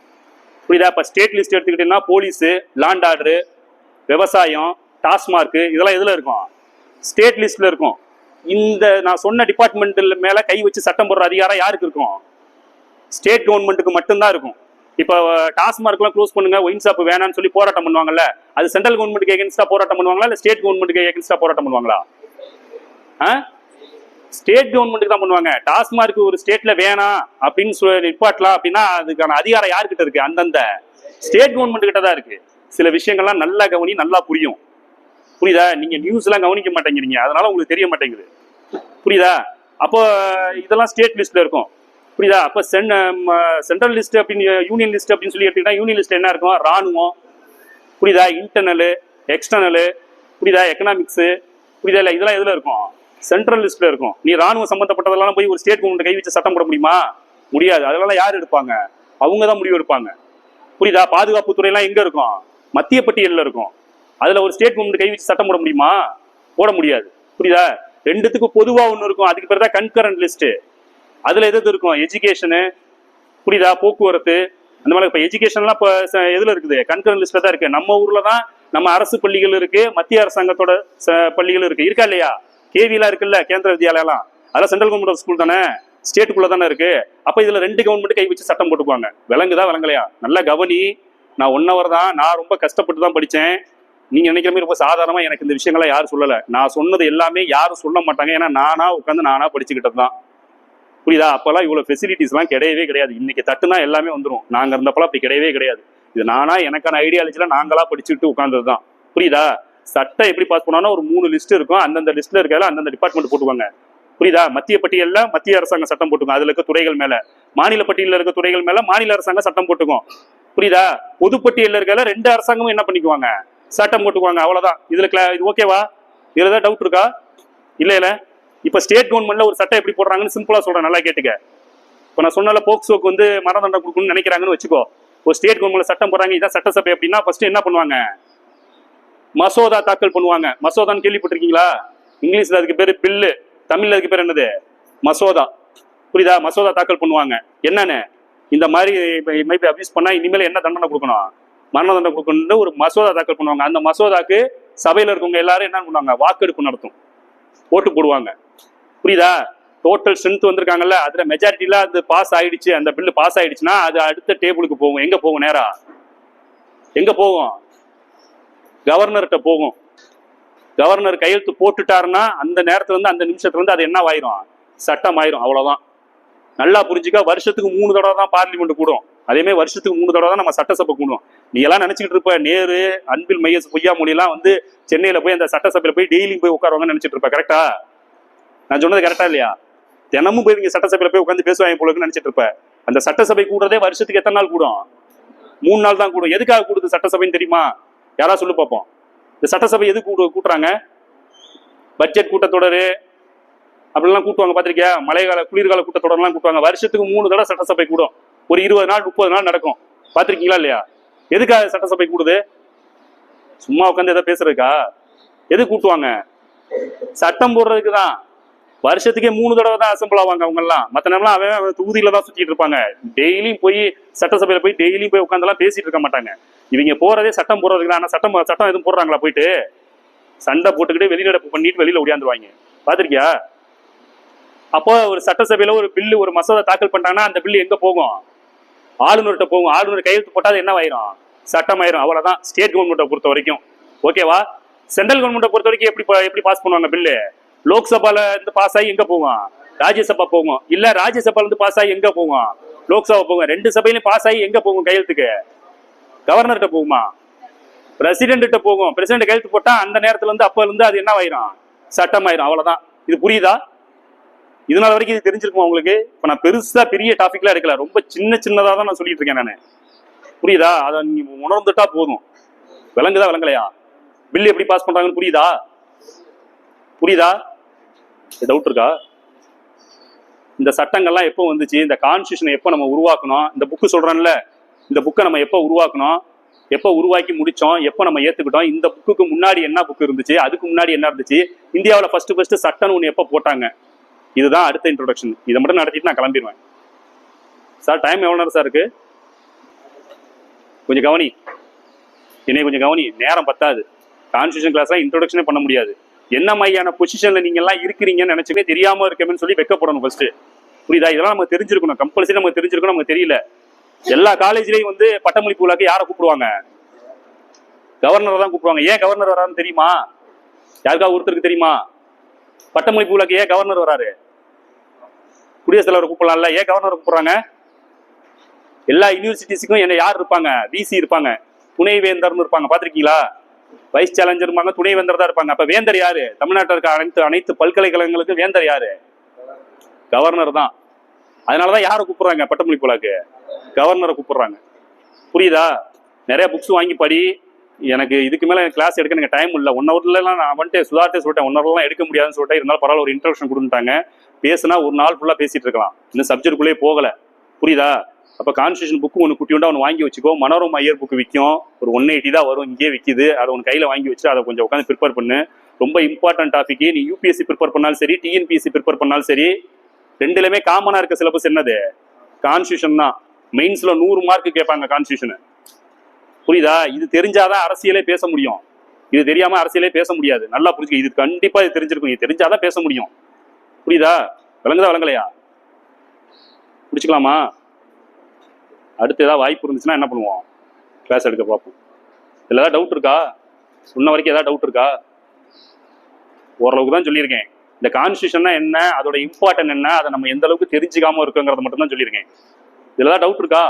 புரியுதா? இப்ப ஸ்டேட் லிஸ்ட் எடுத்துக்கிட்டீங்கன்னா போலீஸ், லாண்ட் ஆர்டர், விவசாயம், டாஸ்மார்க், இதெல்லாம் எதுல இருக்கும்? ஸ்டேட் லிஸ்ட்ல இருக்கும். இந்த நான் சொன்ன டிபார்ட்மெண்ட் மேல கை வச்சு சட்டம் போடுற அதிகாரம் யாருக்கு இருக்கும்? ஸ்டேட் கவர்மெண்ட்டுக்கு மட்டும்தான் இருக்கும். இப்ப டாஸ்மார்க்லாம் க்ளோஸ் பண்ணுங்க, ஒயின் ஷாப் வேணாம்னு சொல்லி போராட்டம் பண்ணுவாங்கல்ல, அது சென்ட்ரல் கவர்மெண்ட்டுக்கு எகென்ஸ்டா போராட்டம் பண்ணுவாங்களா, இல்ல ஸ்டேட் கவர்மெண்ட்டுக்கு எகென்ஸ்டா போராட்டம் பண்ணுவாங்களா? ஸ்டேட் கவர்மெண்ட்டுக்கு தான் பண்ணுவாங்க. டாஸ்மார்க் ஒரு ஸ்டேட்ல வேணாம் அப்படின்னு சொல்லி நிப்பாட்டலாம் அப்படின்னா அதுக்கான அதிகாரம் யாருக்கிட்ட இருக்கு? அந்தந்த ஸ்டேட் கவர்மெண்ட் கிட்ட தான் இருக்கு. சில விஷயங்கள்லாம் நல்லா கவனி, நல்லா புரியும். புரியுதா? நீங்க நியூஸ் எல்லாம் கவனிக்க மாட்டேங்கிறீங்க, அதனால உங்களுக்கு தெரிய மாட்டேங்குது. புரியுதா? அப்போ இதெல்லாம் ஸ்டேட் லிஸ்ட்ல இருக்கும். புரியுதா? அப்ப சென்ட்ரல் லிஸ்ட் அப்படின்னு யூனியன் லிஸ்ட் அப்படின்னு சொல்லி எடுத்துக்கிட்டா யூனியன் லிஸ்ட் என்ன இருக்கும்? ராணுவம். புரியுதா? Internal, external. புரியுதா? எக்கனாமிக்ஸ். புரியுதா? இல்ல இதெல்லாம் எதுல இருக்கும்? சென்ட்ரல் லிஸ்ட்ல இருக்கும். நீ ராணுவம் சம்பந்தப்பட்டதெல்லாம் போய் ஒரு ஸ்டேட் கவர்மெண்ட் கை வச்சு சட்டம் போட முடியுமா? முடியாது. அதெல்லாம் யார் எடுப்பாங்க? அவங்க தான் முடிவு எடுப்பாங்க. புரியுதா? பாதுகாப்பு துறையெல்லாம் எங்க இருக்கும்? மத்திய பட்டியலில் இருக்கும். அதுல ஒரு ஸ்டேட் கவர்மெண்ட் கை வச்சு சட்டம் போட முடியுமா? போட முடியாது. புரியுதா? ரெண்டுத்துக்கும் பொதுவா ஒண்ணு இருக்கும். அதுக்கு பேர் தான் கன்கரண்ட் லிஸ்ட். அதுல எது இருக்கும்? எஜுகேஷனு. புரியுதா? போக்குவரத்து, அந்த மாதிரி. இப்ப எஜுகேஷன்லாம் இப்ப எதுல இருக்குது? கன்கரண்ட் லிஸ்ட்ல தான் இருக்கு. நம்ம ஊர்ல தான் நம்ம அரசு பள்ளிகள் இருக்கு, மத்திய அரசாங்கத்தோட பள்ளிகள் இருக்கு. இருக்கா இல்லையா? கேவிலாம் இருக்குல்ல, கேந்திர வித்யாலயெல்லாம், அதெல்லாம் சென்ட்ரல் கவர்மெண்ட் ஸ்கூல் தானே, ஸ்டேட்டுக்குள்ள தானே இருக்கு. அப்ப இதுல 2 கவர்மெண்ட் கை வச்சு சட்டம் போட்டுக்குவாங்க. விளங்குதா விளங்கலையா? நல்லா கவனி. நான் 1 hour தான், நான் ரொம்ப கஷ்டப்பட்டு தான் படிச்சேன். நீங்க நினைக்கிற மாதிரி ரொம்ப சாதாரணமா எனக்கு இந்த விஷயங்கள்லாம் யாரும் சொல்லல. நான் சொன்னது எல்லாமே யாரும் சொல்ல மாட்டாங்க. ஏன்னா நானா உட்காந்து நானா படிச்சுக்கிட்டது தான். புரியுதா? அப்பெல்லாம் இவ்வளவு ஃபெசிலிட்டிஸ் எல்லாம் கிடையவே கிடையாது. இன்னைக்கு தட்டுனா எல்லாமே வந்துடும். நாங்க இருந்தப்பெல்லாம் அப்படி கிடையவே கிடையாது. இது நானா எனக்கான ஐடியாலஜில நாங்களா படிச்சுட்டு உட்கார்ந்ததுதான். புரியுதா? சட்டம் எப்படி பாஸ் பண்ணோம்னா ஒரு 3 லிஸ்ட் இருக்கும். அந்தந்த லிஸ்ட்ல இருக்கிற அந்தந்த டிபார்ட்மெண்ட் போட்டுவாங்க. புரியுதா? மத்திய பட்டியல்ல மத்திய அரசாங்கம் சட்டம் போட்டுக்கும். அதுல இருக்க துறைகள் மேல. மாநில பட்டியலில் இருக்க துறைகள் மேல மாநில அரசாங்கம் சட்டம் போட்டுக்கும். புரியுதா? பொதுப்பட்டியலில் இருக்கிற 2 அரசாங்கமும் என்ன பண்ணிக்குவாங்க? சட்டம் போட்டுக்குவாங்க. அவ்வளவுதான். இதுல இது ஓகேவா? இதுல ஏதாவது டவுட் இருக்கா? இல்ல. இப்ப ஸ்டேட் கவர்மெண்ட்ல ஒரு சட்டம் எப்படி போடுறாங்கன்னு சிம்பிளா சொல்றேன், நல்லா கேட்டுக்க. இப்ப நான் சொன்னால போக்சோக்கு மரண தண்டனை கொடுக்கணும்னு நினைக்கிறாங்கன்னு வச்சுக்கோ. ஒரு ஸ்டேட் கவர்மெண்ட்ல சட்டம் போடுறாங்க, இதான் சட்டசபை அப்படின்னா ஃபர்ஸ்ட் என்ன பண்ணுவாங்க? மசோதா தாக்கல் பண்ணுவாங்க. மசோதான்னு கேள்விப்பட்டிருக்கீங்களா? இங்கிலீஷ்ல அதுக்கு பேரு பில்லு, தமிழ்ல அதுக்கு பேர் என்னது? மசோதா. புரியுதா? மசோதா தாக்கல் பண்ணுவாங்க. என்னன்னு, இந்த மாதிரி அபியூஸ் பண்ணா இனிமேல் என்ன தண்டனை கொடுக்கணும், மரண தண்டனை கொடுக்கணும்னு ஒரு மசோதா தாக்கல் பண்ணுவாங்க. அந்த மசோதாக்கு சபையில இருக்கவங்க எல்லாரும் என்ன பண்ணுவாங்க? வாக்கெடுப்பு நடத்தும், ஓட்டு போடுவாங்க. புரியுதா? டோட்டல் ஸ்ட்ரென்த் வந்திருக்காங்கல்ல, அதுல மெஜாரிட்டில அது பாஸ் ஆயிடுச்சு. அந்த பில்லு பாஸ் ஆயிடுச்சுன்னா அது அடுத்த டேபிளுக்கு போகும். எங்க போகும்? நேரா எங்க போகும்? கவர்னர்கிட்ட போகும். கவர்னர் கையெழுத்து போட்டுட்டாருன்னா அந்த நேரத்துல அந்த நிமிஷத்துல அது என்ன ஆயிரும்? சட்டம் ஆயிரும். அவ்வளவுதான். நல்லா புரிஞ்சுக்க. வருஷத்துக்கு 3 தடவை தான் பார்லிமெண்ட் கூடும். அதே மாதிரி வருஷத்துக்கு 3 தடவை தான் நம்ம சட்டசபை கூடும். நீ எல்லாம் நினைச்சுக்கிட்டு இருப்ப நேரு, அன்பில் மையஸ், பொய்யாமொழி எல்லாம் சென்னையில போய் அந்த சட்டசபையில போய் டெய்லியும் போய் உட்காருவாங்கன்னு நினைச்சிட்டு இருப்ப. கரெக்டா? நான் சொன்னது கரெக்டா இல்லையா? தினமும் போய் நீங்க சட்டசபையில போய் உட்காந்து பேசுவாங்க போல நினைச்சிட்டு இருப்ப. அந்த சட்டசபை கூடுறதே வருஷத்துக்கு எத்தனை நாள் கூடும்? 3 நாள் தான் கூடும். எதுக்காக கூடுது சட்டசபைன்னு தெரியுமா? யாரா சொல்லு பார்ப்போம். இந்த சட்டசபை எது கூட்டுறாங்க? பட்ஜெட் கூட்டத்தொடரு அப்படிலாம் கூட்டுவாங்க. பாத்திருக்கியா? மழைக்கால குளிர்கால கூட்டத்தொடர்லாம் கூட்டுவாங்க. வருஷத்துக்கு 3 தடவை சட்டசபை கூடும். ஒரு 20 நாள் 30 நாள் நடக்கும். பாத்திருக்கீங்களா இல்லையா? எதுக்காக சட்டசபை கூடுது? சும்மா உட்காந்து எதை பேசுறதுக்கா? எது கூட்டுவாங்க? சட்டம் போடுறதுக்கு தான். வருஷத்துக்கே 3 தடவை தான் அசம்பிள் ஆவாங்க அவங்க எல்லாம். மற்ற நேரம்லாம் அவன் தொகுதியில தான் சுத்திட்டு இருப்பாங்க. டெய்லியும் போய் சட்டசபையில போய் டெய்லியும் போய் உட்காந்துலாம் பேசிட்டு இருக்க மாட்டாங்க. இவங்க போறதே சட்டம் போடுறதுக்கு. ஆனா சட்டம் எதுவும் போடுறாங்களா? போயிட்டு சண்டை போட்டுக்கிட்டு வெளிநடப்பு பண்ணிட்டு வெளியில ஓடியாந்துருவாங்க. பாத்திருக்கியா? அப்போ ஒரு சட்டசபையில ஒரு பில்லு, ஒரு மசோதா தாக்கல் பண்ணிட்டாங்கன்னா அந்த பில்லு எங்க போகும்? ஆளுநர்கிட்ட போகும். ஆளுநர் கையெழுத்து போட்டாது என்ன ஆயிரும்? சட்டம் ஆயிரும். அவ்வளவுதான். ஸ்டேட் கவர்மெண்ட்டை பொறுத்த வரைக்கும். ஓகேவா? சென்ட்ரல் கவர்மெண்ட்டை பொறுத்த வரைக்கும் எப்படி பாஸ் பண்ணுவாங்க பில்லு? லோக்சபால இருந்து பாஸ் ஆகி எங்க போகும்? ராஜ்யசபா போகும். இல்ல ராஜ்யசபால இருந்து பாஸ் ஆகி எங்க போகும்? லோக்சபா போகும். 2 சபையிலையும் பாஸ் ஆகி எங்க போகும் கையெழுத்துக்கு? கவர்னர்கிட்ட போகுமா? பிரசிடென்ட் போகும். பிரசிடென்ட் கையெழுத்து போட்டா அந்த நேரத்துல இருந்து அப்ப இருந்து அது என்ன ஆயிரும்? சட்டம் ஆயிரும். அவ்வளவுதான். இது புரியுதா? இதனால வரைக்கும் இது தெரிஞ்சிருக்குமா உங்களுக்கு? இப்ப நான் பெருசா பெரிய டாபிக்லாம் எடுக்கல, ரொம்ப சின்னதா தான் நான் சொல்லிட்டு இருக்கேன் நானு. புரியுதா? அதை நீங்க உணர்ந்துட்டா போதும். விளங்குதா விளங்கலையா? பில் எப்படி பாஸ் பண்றாங்கன்னு புரியுதா? புரியுதா? டவுட் இருக்கா? இந்த சட்டங்கள்லாம் எப்போ வந்துச்சு? இந்த கான்ஸ்டியூஷனை எப்போ நம்ம உருவாக்கணும்? இந்த புக்கு சொல்றேன்ல, இந்த புக்கை நம்ம எப்போ உருவாக்கணும், எப்போ உருவாக்கி முடிச்சோம், எப்போ நம்ம ஏத்துக்கிட்டோம், இந்த புக்குக்கு முன்னாடி என்ன புக்கு இருந்துச்சு, அதுக்கு முன்னாடி என்ன இருந்துச்சு, இந்தியாவில் ஃபர்ஸ்ட் சட்டம்னு ஒன்று எப்போ போட்டாங்க, இதுதான் அடுத்த இன்ட்ரோடக்ஷன். இதை மட்டும் நடத்திட்டு நான் கிளம்பிடுவேன். சார் டைம் எவ்வளோ நேரம் சார் இருக்கு? கொஞ்சம் கவனி, என்னை கொஞ்சம் கவனி. நேரம் பத்தாது. கான்ஸ்டியூஷன் கிளாஸ்லாம் இன்ட்ரோடக்ஷனே பண்ண முடியாது. என்ன மாதிரியான பொசிஷன்ல நீங்க எல்லாம் இருக்கிறீங்கன்னு நினைச்சுமே தெரியாம இருக்கேன்னு சொல்லி வெக்கப்படணும் ஃபர்ஸ்ட். புரியுதா? இதெல்லாம் நம்ம தெரிஞ்சிருக்கணும், கம்பல்சரி நமக்கு தெரிஞ்சிருக்கணும். நமக்கு தெரியல. எல்லா காலேஜ்லயும் வந்து பட்டமளிப்பு விழாக்கு யாரை கூப்பிடுவாங்க? கவர்னரை தான் கூப்பிடுவாங்க. ஏன் கவர்னர் வராருன்னு தெரியுமா? யாருக்காவது ஒருத்தருக்கு தெரியுமா? பட்டமளிப்பு விழாக்கு ஏன் கவர்னர் வராரு? குடியரசுத் தலைவர் கூப்பிடலாம்ல, ஏன் கவர்னர் கூப்பிடுறாங்க? எல்லா யூனிவர்சிட்டிஸுக்கும் என்ன யார் இருப்பாங்க? விசி இருப்பாங்க, துணைவேந்தர்னு இருப்பாங்க. பாத்திருக்கீங்களா? வைஸ் சேலஞ்சர் இருப்பாங்க, துணைவேந்தர் தான் இருப்பாங்க. அப்ப வேந்தர் யாரு? தமிழ்நாட்டில் இருக்க அனைத்து பல்கலைக்கழகங்களுக்கு வேந்தர் யாரு? கவர்னர் தான். அதனாலதான் யாரை கூப்பிடுறாங்க? பட்டமளிப்பு விழாக்கு கவர்னரை கூப்பிடுறாங்க. புரியுதா? நிறைய புக்ஸ் வாங்கி படி. எனக்கு இதுக்கு மேல கிளாஸ் எடுக்க எனக்கு டைம் இல்லை. 1 ஹவர்லாம் நான் வந்துட்டு சுதார்த்தே சொல்லிட்டேன், 1 ஹவர்லாம் எடுக்க முடியாதுன்னு சொல்லிட்டேன். இருந்தாலும் பரவாயில்ல, ஒரு இன்ட்ரோடக்ஷன் கொடுத்துட்டாங்க. பேசுனா ஒரு நாள் ஃபுல்லா பேசிட்டு இருக்கலாம். இன்னும் சப்ஜெக்டுக்குள்ளே போகல. புரியுதா? அப்ப கான்ஸ்டியூஷன் புக்கு ஒன்று குட்டியுண்டா ஒன்று வாங்கி வச்சுக்கோ. மனோரமா ஐயர் புக்கு விற்கும், ஒரு 180 தான் வரும், இங்கே விற்கிது. அதை உன் கையில வாங்கி வச்சு அதை கொஞ்சம் உட்காந்து ப்ரிப்பேர் பண்ணு. ரொம்ப இம்பார்ட்டன்ட் டாபிக். நீ யூபிஎஸ்சி ப்ரிப்பேர் பண்ணாலும் சரி, டிஎன்பிஎஸ்சி ப்ரிப்பேர் பண்ணாலும் சரி, ரெண்டுலயுமே காமனா இருக்க சிலபஸ் என்னது? கான்ஸ்டியூஷன் தான். மெயின்ஸ்ல 100 மார்க் கேட்பாங்க கான்ஸ்டியூஷன். புரியுதா? இது தெரிஞ்சாதான் அரசியலே பேச முடியும். இது தெரியாம அரசியலே பேச முடியாது. நல்லா புரிஞ்சுக்க. இது கண்டிப்பா இது தெரிஞ்சிருக்கும். இது தெரிஞ்சாதான் பேச முடியும். புரியுதா? விளங்குதா விளங்கலையா? முடிச்சுக்கலாமா? அடுத்து ஏதாவது வாய்ப்பு இருந்துச்சுன்னா என்ன பண்ணுவோம்? கிளாஸ் எடுக்க பார்ப்போம். இதில் ஏதாவது டவுட் இருக்கா? சொன்ன வரைக்கும் ஏதாவது டவுட் இருக்கா? ஓரளவுக்கு தான் சொல்லியிருக்கேன். இந்த கான்ஸ்டியூஷன்னா என்ன, அதோட இம்பார்ட்டன் என்ன, அதை நம்ம எந்த அளவுக்கு தெரிஞ்சுக்காம இருக்குங்கிறத மட்டும் தான் சொல்லியிருக்கேன். இதில் ஏதாவது டவுட் இருக்கா?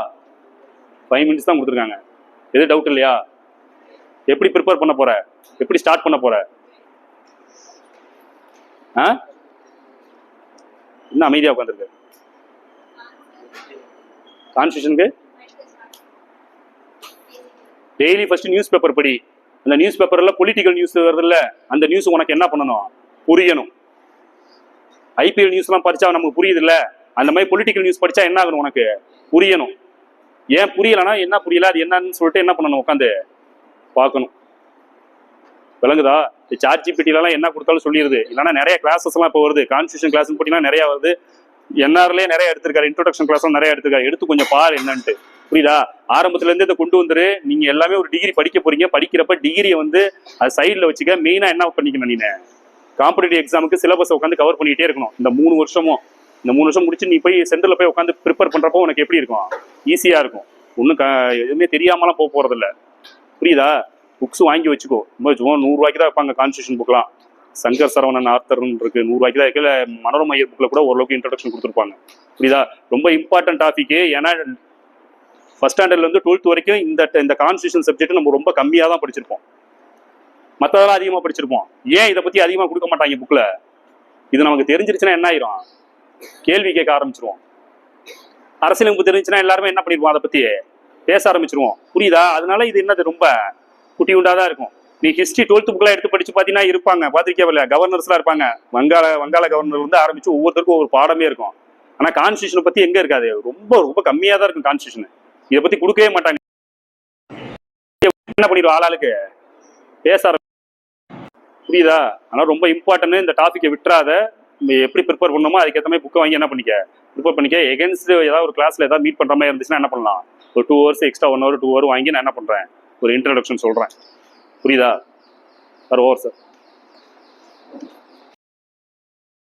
5 மினிட்ஸ் தான் கொடுத்துருக்காங்க. எது டவுட் இல்லையா? எப்படி ப்ரிப்பேர் பண்ண போற? எப்படி ஸ்டார்ட் பண்ண போற? இன்னும் அமைதியா உட்காந்துருக்கு. கான்ஸ்டியூஷனுக்கு டெய்லி ஃபர்ஸ்ட் நியூஸ் பேப்பர் படி. அந்த நியூஸ் பேப்பர்ல பொலிட்டிக்கல் நியூஸ் வருது இல்ல, அந்த நியூஸ் உனக்கு என்ன பண்ணணும்? புரியணும். ஐபிஎல் நியூஸ் எல்லாம் படிச்சா நமக்கு புரியுது இல்ல, அந்த மாதிரி பொலிட்டிக்கல் நியூஸ் படிச்சா என்ன ஆகணும்? உனக்கு புரியணும். ஏன் புரியலன்னா என்ன புரியல, அது என்னன்னு சொல்லிட்டு என்ன பண்ணணும்? உட்காந்து பார்க்கணும். விளங்குதா? சாட் ஜிபிடிலாம் என்ன கொடுத்தாலும் சொல்லிடுது. இல்லைன்னா நிறைய கிளாஸஸ் எல்லாம் இப்போ வருது. கான்ஸ்டியூஷன் கிளாஸ் போட்டீங்கன்னா நிறைய வருது. என்ஆர்லேயே நிறைய எடுத்திருக்காரு, இன்ட்ரோடக்ஷன் கிளாஸ் நிறைய எடுத்திருக்காரு. எடுத்து கொஞ்சம் பாரு என்னன்ட்டு. புரியுதா? ஆரம்பத்துல இருந்து இதை கொண்டு வந்துரு. நீங்க எல்லாமே ஒரு டிகிரி படிக்க போறீங்க. படிக்கிறப்ப டிகிரியை வந்து அது சைட்ல வச்சுக்க. மெயினா என்ன பண்ணிக்கணும்? நீங்க காம்படிட்டிவ் எக்ஸாமுக்கு சிலபஸ் உட்காந்து கவர் பண்ணிட்டே இருக்கணும். இந்த 3 வருஷமும். இந்த 3 வருஷம் முடிச்சு நீ போய் சென்டர்ல போய் உட்காந்து ப்ரிப்பேர் பண்றப்போ உனக்கு எப்படி இருக்கும்? ஈஸியா இருக்கும். ஒன்றும் எதுவுமே தெரியாமலாம் போக போறதில்ல. புரியுதா? புக்ஸ் வாங்கி வச்சுக்கோ. ரொம்ப 100 ரூபாய்க்கு தான் வைப்பாங்க கான்ஸ்டியூஷன் புக்லாம். சங்கர் சரவணன் ஆர்த்தர்னு இருக்கு, 100 ரூபாய்க்கு தான் வைக்கல. மனோரமா ஐயர் புக்ல கூட ஓரளவுக்கு இன்ட்ரோடக்ஷன் கொடுத்துருப்பாங்க. புரியுதா? ரொம்ப இம்பார்ட்டன்ட் டாபிக். ஏன்னா ஃபர்ஸ்ட் ஸ்டாண்டர்ட்ல இருந்து 12th வரைக்கும் இந்த கான்ஸ்டியூஷன் சப்ஜெக்ட் நம்ம ரொம்ப கம்மியாக தான் படிச்சிருப்போம். மற்றதெல்லாம் அதிகமாக படிச்சிருப்போம். ஏன் இதை பத்தி அதிகமாக கொடுக்க மாட்டாங்க புக்ல? இது நமக்கு தெரிஞ்சிருச்சுன்னா என்ன ஆயிரும்? கேள்வி கேட்க ஆரம்பிச்சிருவோம். அரசியலமைப்பு தெரிஞ்சுன்னா எல்லாருமே என்ன பண்ணிருவோம்? அதை பத்தி பேச ஆரம்பிச்சிருவோம். புரியுதா? அதனால இது என்னது? ரொம்ப குட்டி உண்டாதான் இருக்கும். நீ ஹிஸ்டரி 12th புக்லாம் எடுத்து படிச்சு பார்த்தீங்கன்னா இருப்பாங்க. பார்த்திருக்கே இல்லையா? கவர்னர்ஸ்லாம் இருப்பாங்க. வங்காள கவர்னர் வந்து ஆரம்பிச்சு ஒவ்வொருத்தருக்கும் ஒரு பாடமே இருக்கும். ஆனா கான்ஸ்டியூஷனை பத்தி எங்க இருக்காது? ரொம்ப ரொம்ப கம்மியா தான் இருக்கும் கான்ஸ்டியூஷன். இதை பத்தி கொடுக்கவே மாட்டாங்க. என்ன பண்ணிடுவோம்? ஆளாளுக்கு பேச ஆரம்பி. புரியுதா? ஆனால் ரொம்ப இம்பார்ட்டன்ட். இந்த டாபிக்கை விட்டுறாத. எப்படி ப்ரிப்பேர் பண்ணணுமோ அதுக்கேற்ற மாதிரி புக்கை வாங்கி என்ன பண்ணிக்க, ப்ரிப்பேர் பண்ணிக்க. எகென்ஸ்ட் ஏதாவது ஒரு கிளாஸ்ல ஏதாவது மீட் பண்ற மாதிரி இருந்துச்சுன்னா என்ன பண்ணலாம்? ஒரு 2 hours எக்ஸ்ட்ரா 1 hour 2 hour வாங்கி நான் என்ன பண்றேன்? ஒரு இன்ட்ரோடக்ஷன் சொல்றேன். புரியுதா? Sir over sir.